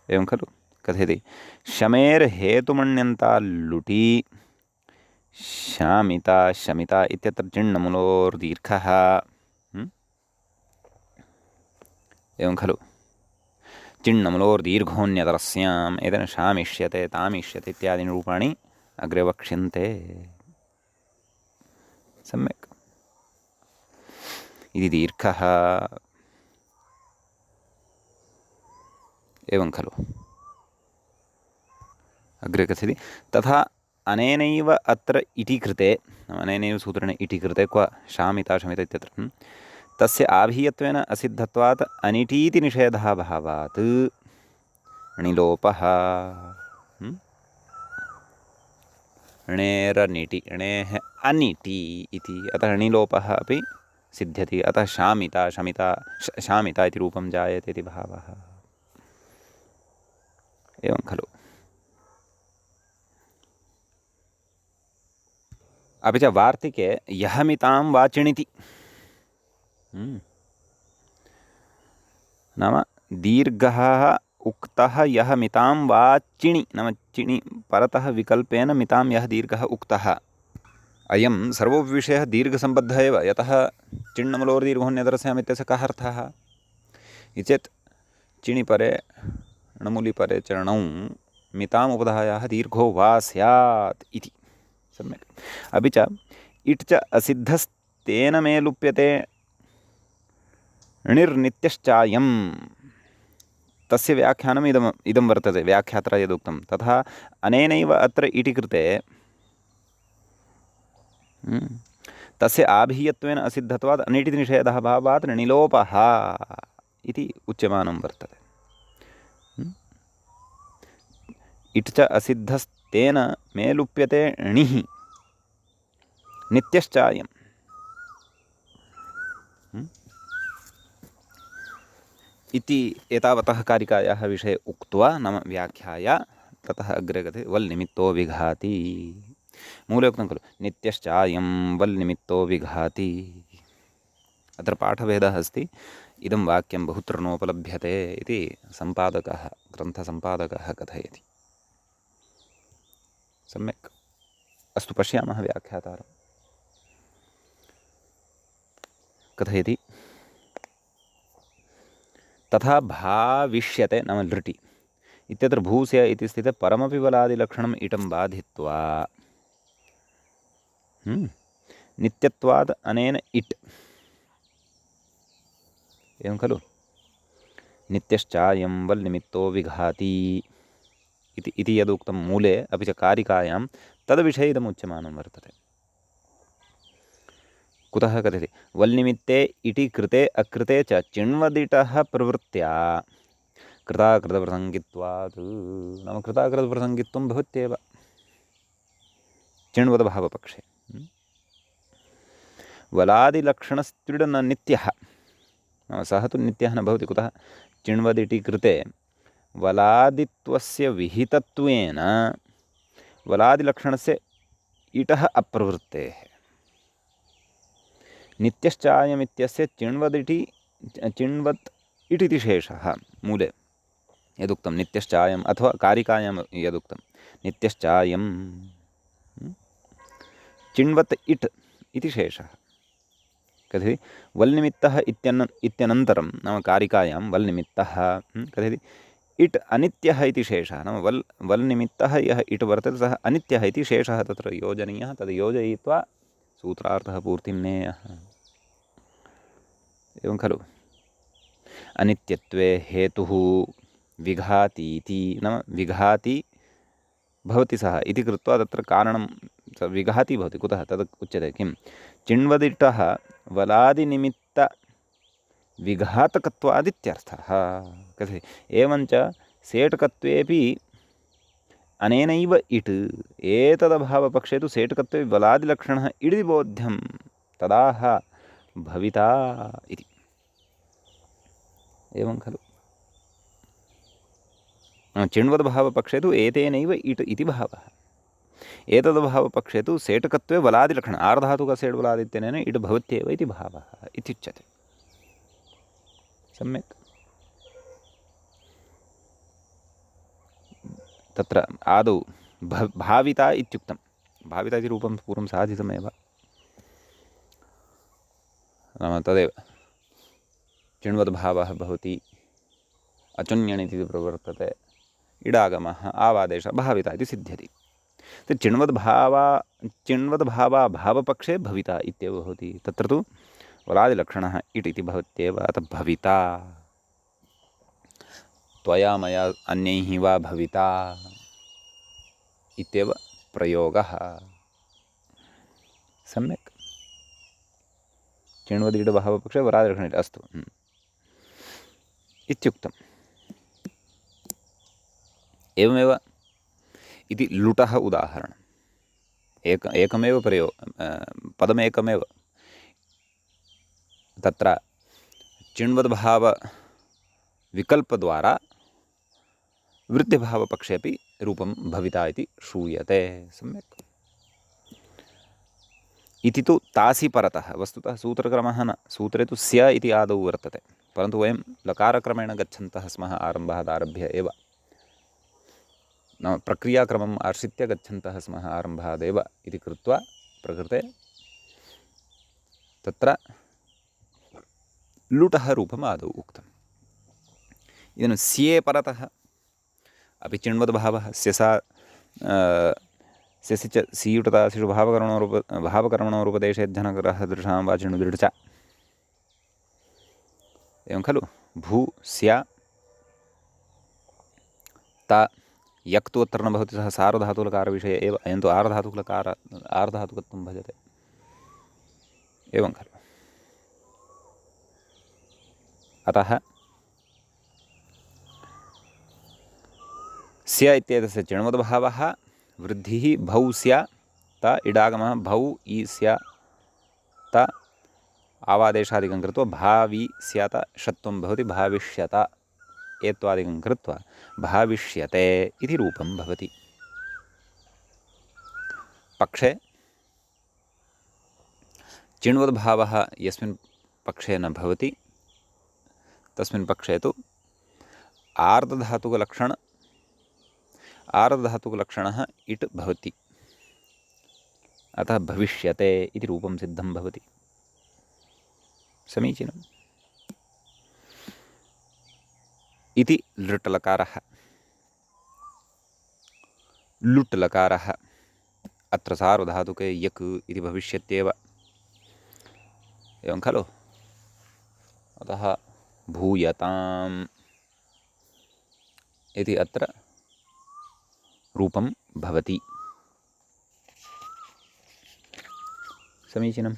एवं खलु, कथयति शमेर्हेतुमण्यन्ता लुटि शामिता शमिता इत्यत्र चिण्णमुलोर्दीर्घः, एवं खलु, चिण्णमुलोर्दीर्घोऽन्यतरस्याम् एतेन शामिष्यते तामिष्यते इत्यादीनि रूपाणि अग्रे वक्ष्यन्ते। सम्यक्। इति दीर्घः, एवं खलु। अग्रे कथयति तथा अनेनैव अत्र इति कृते, अनेनैव सूत्रेण इति कृते क्व शामिता शमिता इत्यत्र तस्य आभीयत्वेन असिद्धत्वात् अनिटीति निषेधः भावात् णिलोपः। णेरनिटि णेः अनिटि इति, अतः णिलोपः अपि सिद्ध्यति। अतः शामिता शमिता शामिता इति रूपं जायते इति भावः। एवं खलु। अपि च वार्तिके यः मितां वाचिणिति, नाम दीर्घः उक्तः यः मितां वाचिणि, नाम चिणि परतः विकल्पेन मितां यः दीर्घः उक्तः, अयं सर्वविषयः दीर्घसम्बद्धः एव। यतः चिण्णमुलोर्दीर्घोऽन्यतरस्याम् इत्यस्य कः अर्थः इति चेत् चिणिपरे णमुलिपरे च णौ मिताम् उपधायाः दीर्घो वा स्यात् इति। सम्यक्। अपि च इट् च असिद्धस्तेन मे लुप्यते णिर्नित्यश्चायं, तस्य व्याख्यानम् इदं वर्तते व्याख्यात्रा यदुक्तं। तथा अनेनैव अत्र इति कृते तस्य आभीयत्वेन असिद्धत्वात् अनिटिति निषेधः भावात् णिलोपः इति उच्यमानं वर्तते। इट् च असिद्धस्तेन मे लुप्यते णिः नित्यश्चायम् इति एतावतः कारिकायाः विषये उक्त्वा, नाम व्याख्याय, ततः अग्रे गते वल् निमित्तो विघाति। मूले उक्तं खलु नित्यश्चायं वल् निमित्तो विघाति। अत्र पाठभेदः अस्ति। इदं वाक्यं बहुत्र नोपलभ्यते इति सम्पादकः, ग्रन्थसम्पादकः कथयति। सम्यक्। अस्तु, पश्यामः व्याख्यातारं। कथयति तथा भाविष्यते, नाम लृटि इत्यत्र भूस्य इति स्थिते परमपि बलादिलक्षणम् इटं बाधित्वा नित्यत्वात् अनेन इट्, एवं खलु, नित्यश्चायं वल् निमित्तो विघाति इति यदुक्तं मूले, अपि च कारिकायां तद्विषये इदम् उच्यमानं वर्तते। कुतः कथयति वल्निमित्ते इति कृते अकृते च चिण्वदिटः प्रवृत्त्या कृताकृतप्रसङ्गित्वात्, नाम कृताकृतप्रसङ्गित्वं भवत्येव चिण्वदभावपक्षे। वलादिलक्षणस्त्विड न नित्यः, नाम सः तु नित्यः न भवति। कुतः चिण्वदिटि कृते वलादित्वस्य विहितत्वेन वलादिलक्षणस्य इटः अप्रवृत्तेः। नित्यश्चायमित्यस्य चिण्वत् इटिति शेषः मूले यदुक्तं नित्यश्चायम्, अथवा कारिकायां यदुक्तं नित्यश्चायं चिण्वत् इट् इति शेषः। कथयति वल्निमित्तः इत्यनन्तरं, नाम कारिकायां वल्निमित्तः कथयति इट् अनित्यः इति शेषः, नाम वल्निमित्तः यः इट् वर्तते सः अनित्यः इति शेषः तत्र योजनीयः। तद् योजयित्वा सूत्रार्थः पूर्तिं नेयः। एवं खलु। अनित्यत्वे हेतुः विघातीति, नाम विघाति भवति सः इति कृत्वा तत्र कारणं विघाति भवति। कुतः तद् उच्यते किं, चिण्वदिटः वलादिनिमित्तविघातकत्वादित्यर्थः। कथयति एवञ्च सेटकत्वेपि अनेनैव इट् एतदभावपक्षे तु सेटकत्वे वलादिलक्षणः इति बोध्यं तदाह भविता इति। एवं खलु। चिण्वद्भावपक्षे तु एतेनैव इट् इति भावः, एतद्भावपक्षे तु सेटकत्वे वलादिलक्षणम् आर्धातुकसेट् वलादित्यनेन इट् भवत्येव इति भावः इत्युच्यते। सम्यक्। तत्र आदौ भाविता इत्युक्तं, भाविता इति रूपं पूर्वं साधितमेव, नाम तदेव चिण्वद्भावः भवति, अचुन्यणिति प्रवर्तते, इडागमः आवादेशः भाविता इति सिद्ध्यति। चिण्वद्भावा भावपक्षे भविता इत्येव भवति। तत्र तु वलादिलक्षणः इट् इति भवत्येव, अतः भविता त्वया मया अन्यैः वा भविता इत्येव प्रयोगः। सम्यक्। चिण्वदिडभावपक्षे वलादिलक्षणः इति, अस्तु इत्युक्तम्। एवमेव इति लुटः उदाहरणम्। एकमेव पदमेकमेव, तत्र चिण्वद्भावविकल्पद्वारा वृद्धिभावपक्षे अपि रूपं भविता इति श्रूयते। सम्यक्। इति तु तासि परतः, वस्तुतः सूत्रक्रमः न, सूत्रे तु स्य इति आदौ वर्तते, परन्तु वयं लकारक्रमेण गच्छन्तः स्मः आरम्भात् आरभ्य एव, नाम प्रक्रियाक्रमम् आश्रित्य गच्छन्तः स्मः आरम्भादेव इति कृत्वा प्रकृते तत्र लुटः रूपम् आदौ उक्तम्। इदानीं स्ये परतः अपि चिण्वद्भावः स्यसा स्यसि च सीयुटतासिषु भावकर्मणोरुपदेशे धनग्रह दृशां वा चिण्वदृढ च। एवं खलु। भू स्या ता यक् तु अत्र न भवति, सः सार्वधातुलकारविषये एव, अयं तु आर्धातुकत्वं भजते। एवं खलु। अतः स्य इत्येतस्य चिण्वद्भावः वृद्धिः भौ स्या त इडागमः भौ ई स्या त आवादेशादिकं कृत्वा भावी स्यात षत्वं भवति, भाविष्यत एत्वादिकं कृत्वा भाविष्यते इति रूपं भवति। पक्षे चिण्वद्भावः यस्मिन् पक्षे न भवति तस्मिन् पक्षे तु आर्धधातुकलक्षणः इट् भवति, अतः भविष्यते इति रूपं सिद्धं भवति। समीचीनम्। इति लृट्लकारः। लुट्लकारः अत्र सार्वधातुके यक् इति भविष्यत्येव। एवं खलु। अतः भूयताम् इति अत्र रूपं भवति। समीचीनम्।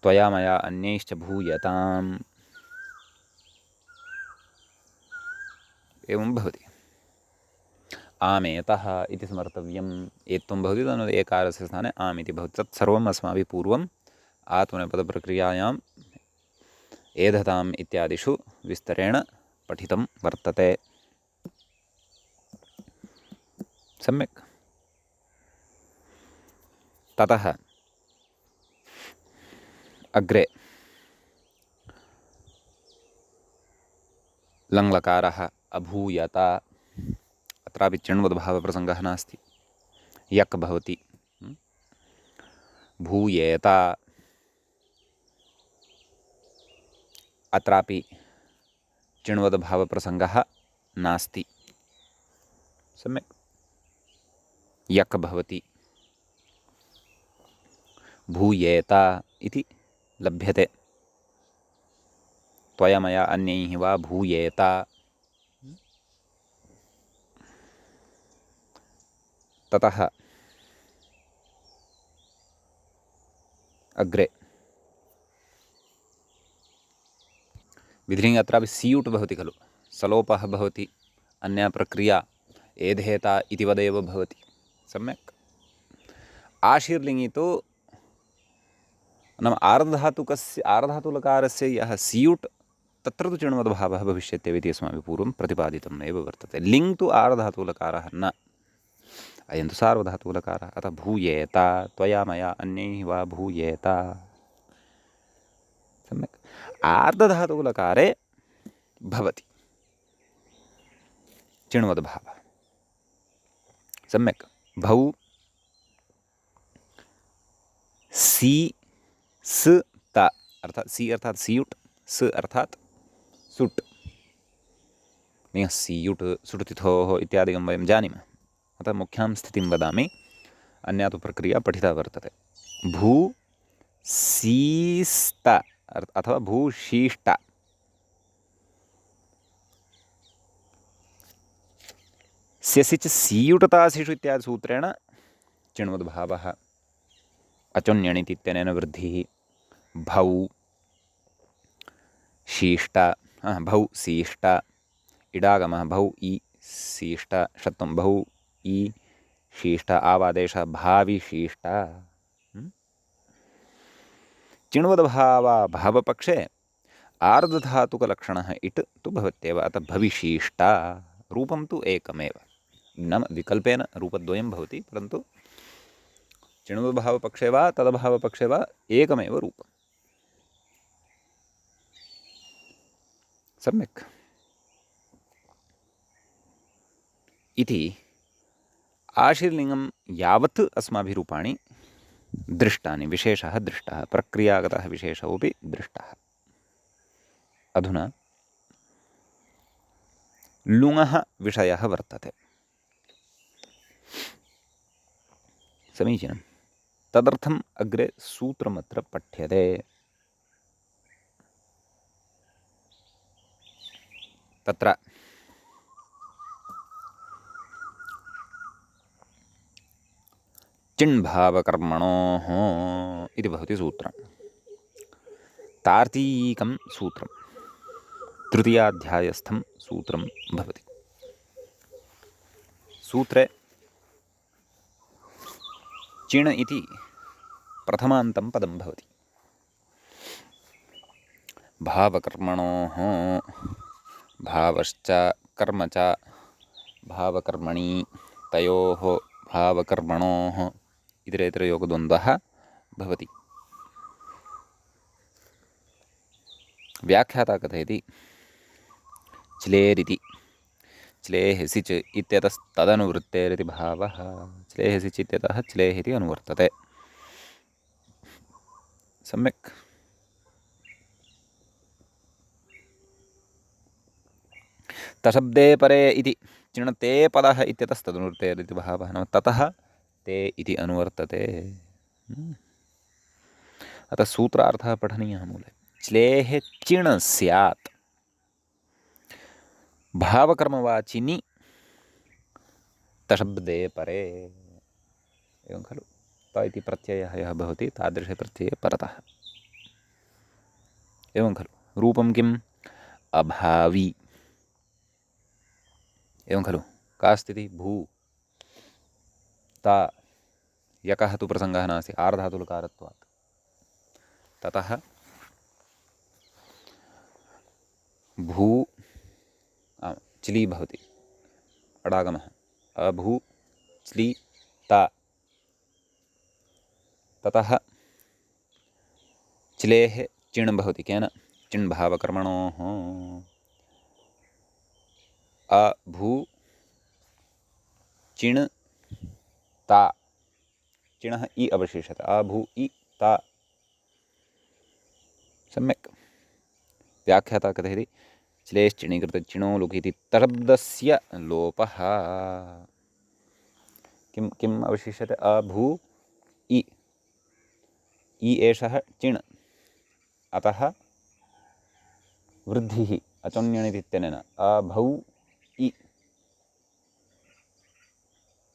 त्वया मया अन्यैश्च भूयताम् एवं भवति। आमेतः इति समर्थव्यम्। एत्वं भवति, तद् एकारस्य स्थाने आम् इति भवति। तत्सर्वम् अस्माभिः पूर्वम् आत्मनेपदप्रक्रियायाम् एधताम् इत्यादिषु विस्तरेण पठितं वर्तते। सम्यक्। ततः अग्रे लङ्लकारः अभूयत। अत्रापि चिण्वद्भावप्रसङ्गः नास्ति, यक् भवति। भूयेत अत्रापि चिण्वद्भावप्रसङ्गः नास्ति। सम्यक्। यक् भवति। भूयेत इति लभ्यते। त्वया मया अन्यैः वा भूयेत। ततः अग्रे विधिलिङ्गे अत्रापि सीयुट् भवति खलु, सलोपः भवति, अन्या प्रक्रिया एधेत इति वदेव भवति। सम्यक्। आशीर्लिङ्गि तु नाम आर्धधातुलकारस्य यः सीयुट् तत्र तु चिण्वद्भावः भविष्यत्येव इति अस्माभिः पूर्वं प्रतिपादितम् एव वर्तते। लिङ् तु आर्धधातुलकारः न, अयं तु सार्वधातुलकारः। अतः भूयेत, त्वया मया अन्यैः वा भूयेत। सम्यक्। आर्धधातुलकारे भवति चिण्वद्भावः। सम्यक्। भौ सी स त, अर्थात् सी अर्थात् सीयुट्, स अर्थात् सुट्। सीयुट् सुटुतिथोः इत्यादिकं वयं जानीमः, अतः मुख्यां स्थितिं वदामि। अन्या तु प्रक्रिया पठिता वर्तते। भू सीस्त अथवा भूशीष्ट, स्यसि च सीयुटतासिषु इत्यादि सूत्रेण चिण्वद्भावः। अचोन्यणिति इत्यनेन वृद्धिः। भौ शीष्ट, भौ सीष्ट, इडागमः भौ ई सीष्ट, षत्वं भौ ई शीष्ट, आवादेशः भाविशीष्ट। चिण्वद्भावा भावपक्षे आर्धधातुकलक्षणः इट् तु भवत्येव। अतः भविशीष्ट। रूपं तु एकमेव, नाम विकल्पेन रूपद्वयं भवति, परन्तु चिण्वद्भावपक्षे वा तदभावपक्षे वा एकमेव रूपम्। सम्यक्। इति आशीर्लिङ्गं यावत् अस्माभिः रूपाणि दृष्टानि, विशेषः दृष्टः, प्रक्रियागतः विशेषोऽपि दृष्टः। अधुना लुङः विषयः वर्तते। समीचीनं। तदर्थम् अग्रे सूत्रमत्र पठ्यते। तत्र चिण्भावकर्मणोः इति भवति सूत्रं। तार्तीकं सूत्रं, तृतीयाध्यायस्थं सूत्रं भवति। सूत्रे चिण् इति प्रथमान्तं पदं भवति। भावकर्मणोः, भावश्च कर्म च, भावकर्मणि, तयोः भावकर्मणोः इतरेतरयोगद्वन्द्वः भवति। व्याख्याता कथयति च्लेरिति, च्लेः सिच् इत्यतस्तदनुवृत्तेरिति भावः। च्लेः सिच् इत्यतः च्लेः इति अनुवर्तते। सम्यक्। तशब्दे परे इति चिणते पदः इत्यतस्तदनुवृत्तेरिति भावः, नाम ततः ते इति अनुवर्तते। अतः सूत्रार्थः पठनीयः मूले। च्लेः चिण् स्यात् भावकर्मवाचिनि तशब्दे परे। एवं खलु। त इति प्रत्ययः यः भवति तादृशे प्रत्यये परतः। एवं खलु। रूपं किम्? अभावी। एवं खलु। का स्थितिः? भू ता, यकः तु प्रसङ्गः नास्ति आर्धधातुलकारत्वात्। ततः भू च्ली भवति, अडागमः अभू च्ली ता। ततः च्लेः चिण् भवति। केन? चिण् भावकर्मणोः। अभू चिण् ता, चिणः इ अवशिष्यते। अभू इ ता। सम्यक्। व्याख्याता कथयति च्लेश्चिणीकृतचिणो लुकिति तशब्दस्य लोपः। किम् अवशिष्यते? अभू इ एषः चिण्, अतः वृद्धिः अचोन्यणितित्यनेन अभौ इ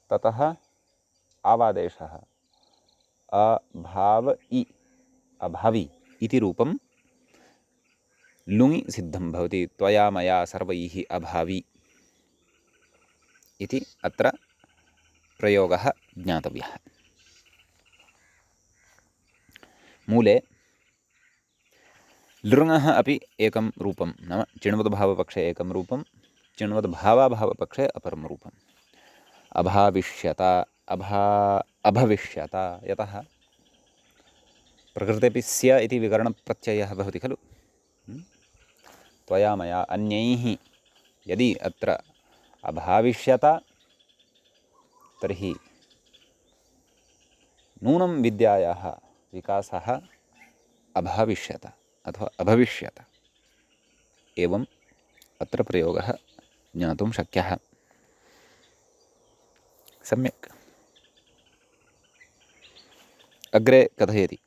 ततः आवादेशः अभाव इ अभावी इति रूपं लुङि सिद्धं भवति। त्वया मया सर्वैः अभावी इति अत्र प्रयोगः ज्ञातव्यः। मूले लृङः अपि एकं रूपं, नाम चिण्वद्भावपक्षे एकं रूपं, चिण्वद्भावाभावपक्षे अपरं रूपम्। अभाविष्यत अभविष्यत, यतः प्रकृतेऽपि स्य इति विकरणप्रत्ययः भवति खलु। त्वया मया अन्यैः यदि अत्र अभाविष्यत तर्हि नूनं विद्यायाः विकासः अभाविष्यत अथवा अभविष्यत। एवम् अत्र प्रयोगः ज्ञातुं शक्यः। सम्यक्। अग्रे कथयति,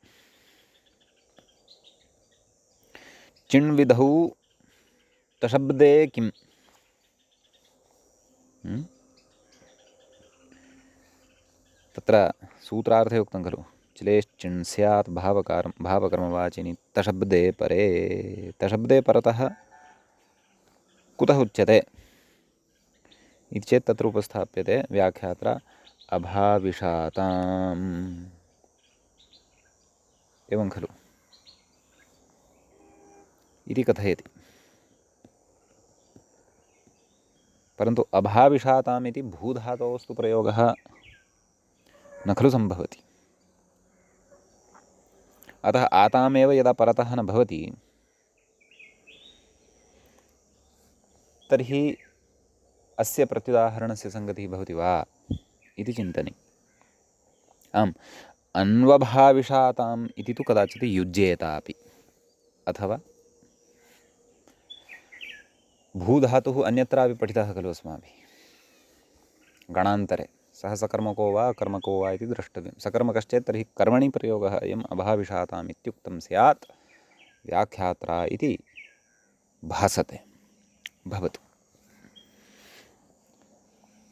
चिण्विधौ तशब्दे किम्? तत्र सूत्रार्थे उक्तं खलु, चिलेश्चिन् स्यात् भावकर्मवाचिनि तशब्दे परे। तशब्दे परतः कुतः उच्यते इति चेत् तत्र उपस्थाप्यते व्याख्यात्रा अभाविषाताम्, एवं खलु इति कथयति। परन्तु अभाविषाताम् इति भूधातोस्तु प्रयोगः न खलु सम्भवति। अतः आतामेव यदा परतः न भवति तर्हि अस्य प्रत्युदाहरणस्य सङ्गतिः भवति वा इति चिन्तनीयम्। आम्, अन्वभाविषाताम् इति तु कदाचित् युज्येतापि, अथवा भूधातुः अन्यत्रापि पठितः खलु अस्माभिः गणान्तरे। सः सकर्मको वा कर्मको वा इति द्रष्टव्यं। सकर्मकश्चेत् तर्हि कर्मणि प्रयोगः अयम् अभाविषाताम् इत्युक्तं स्यात् व्याख्यात्रा इति भासते। भवतु।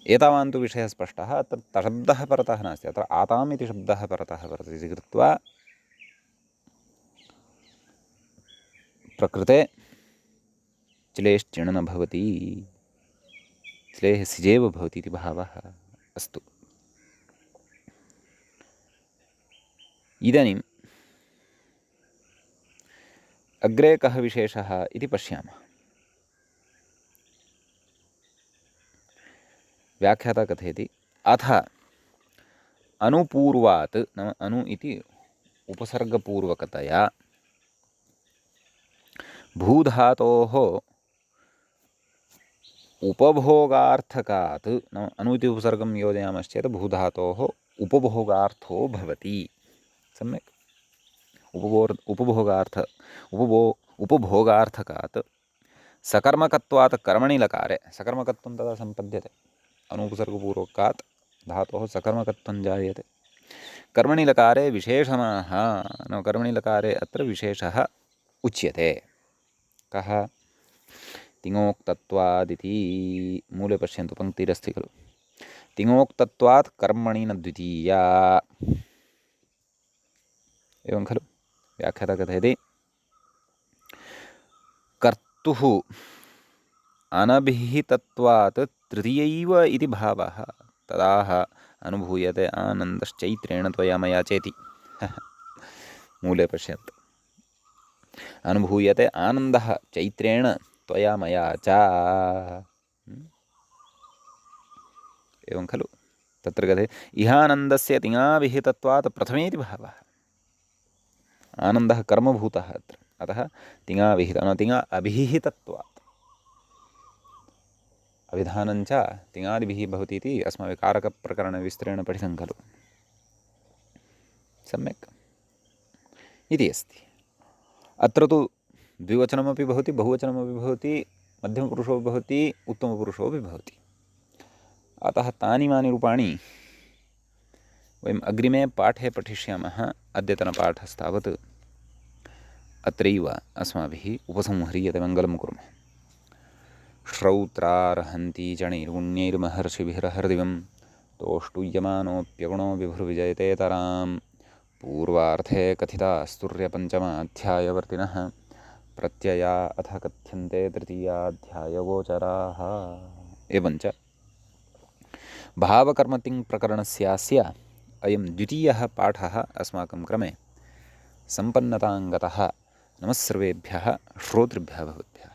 एतावान् तु विषयः स्पष्टः। अत्र तशब्दः परतः नास्ति, अत्र आताम् इति शब्दः परतः वर्तते इति कृत्वा प्रकृते चिलेश्चिण् न भवति, चिलेः सिजेव भवति इति भावः। अस्तु, इदानीम् अग्रे कः विशेषः इति पश्यामः। व्याख्याता कथयति, अथ अनुपूर्वात्, नाम अनु इति उपसर्गपूर्वकतया भूधातोः उपभोगार्थकात्, नाम अनु इति उपसर्गं योजयामश्चेत् भूधातोः उपभोगार्थो भवति। सम्यक्। उपभोगार्थकात् सकर्मकत्वात् कर्मणि लकारे, सकर्मकत्वं तदा सम्पद्यते। अनुपसर्गपूर्वकात् धातोः सकर्मकत्वं जायते। कर्मणि लकारे विशेषणः, नाम कर्मणि लकारे अत्र विशेषः उच्यते। कः? तिङोक्तत्वादिति। मूले पश्यन्तु, पङ्क्तिरस्ति खलु, तिङोक्तत्वात् कर्मणि न द्वितीया। एवं खलु व्याख्याता कथयति, कर्तुः अनभिहितत्वात् तृतीयैव इति भावः तदाह अनुभूयते आनन्दश्चैत्रेण त्वया मया चेति। मूले पश्यन्तु, अनुभूयते आनन्दः चैत्रेण त्वया मया च। एवं खलु तत्र कथयति, इहानन्दस्य तिङाभिहितत्वात् प्रथमेति भावः। आनन्दः कर्मभूतः अत्र, अतः तिङाभिहितः, न तिङा अभिहितत्वात्। अभिधानञ्च तिङादिभिः भवति इति अस्माभिः कारकप्रकरणविस्तरेण पठितं खलु। सम्यक् इति अस्ति। अत्र तु द्विवचनमपि भवति, बहुवचनमपि भवति, मध्यमपुरुषोपि भवति, उत्तमपुरुषोपि भवति। अतः तानि मानि रूपाणि वयम् अग्रिमे पाठे पठिष्यामः। अद्यतनपाठस्तावत् अत्रैव अस्माभिः उपसंह्रियते। मङ्गलं कुर्मः। श्रौत्रार्हन्ति च नैर्गुण्यैर्महर्षिभिरहर्दिवं तोष्टुयमानोऽप्यगुणो विभुर्विजयतेतराम्। पूर्वार्धे कथितास्तुर्यपञ्चमाध्यायवर्तिनः प्रत्यया अथ कथ्यन्ते तृतीयाध्यायगोचराः। एवञ्च भावकर्मतिङ्प्रकरणस्यास्य अयं द्वितीयः पाठः अस्माकं क्रमे सम्पन्नताङ्गतः। नमः सर्वेभ्यः श्रोतृभ्यः भवद्भ्यः।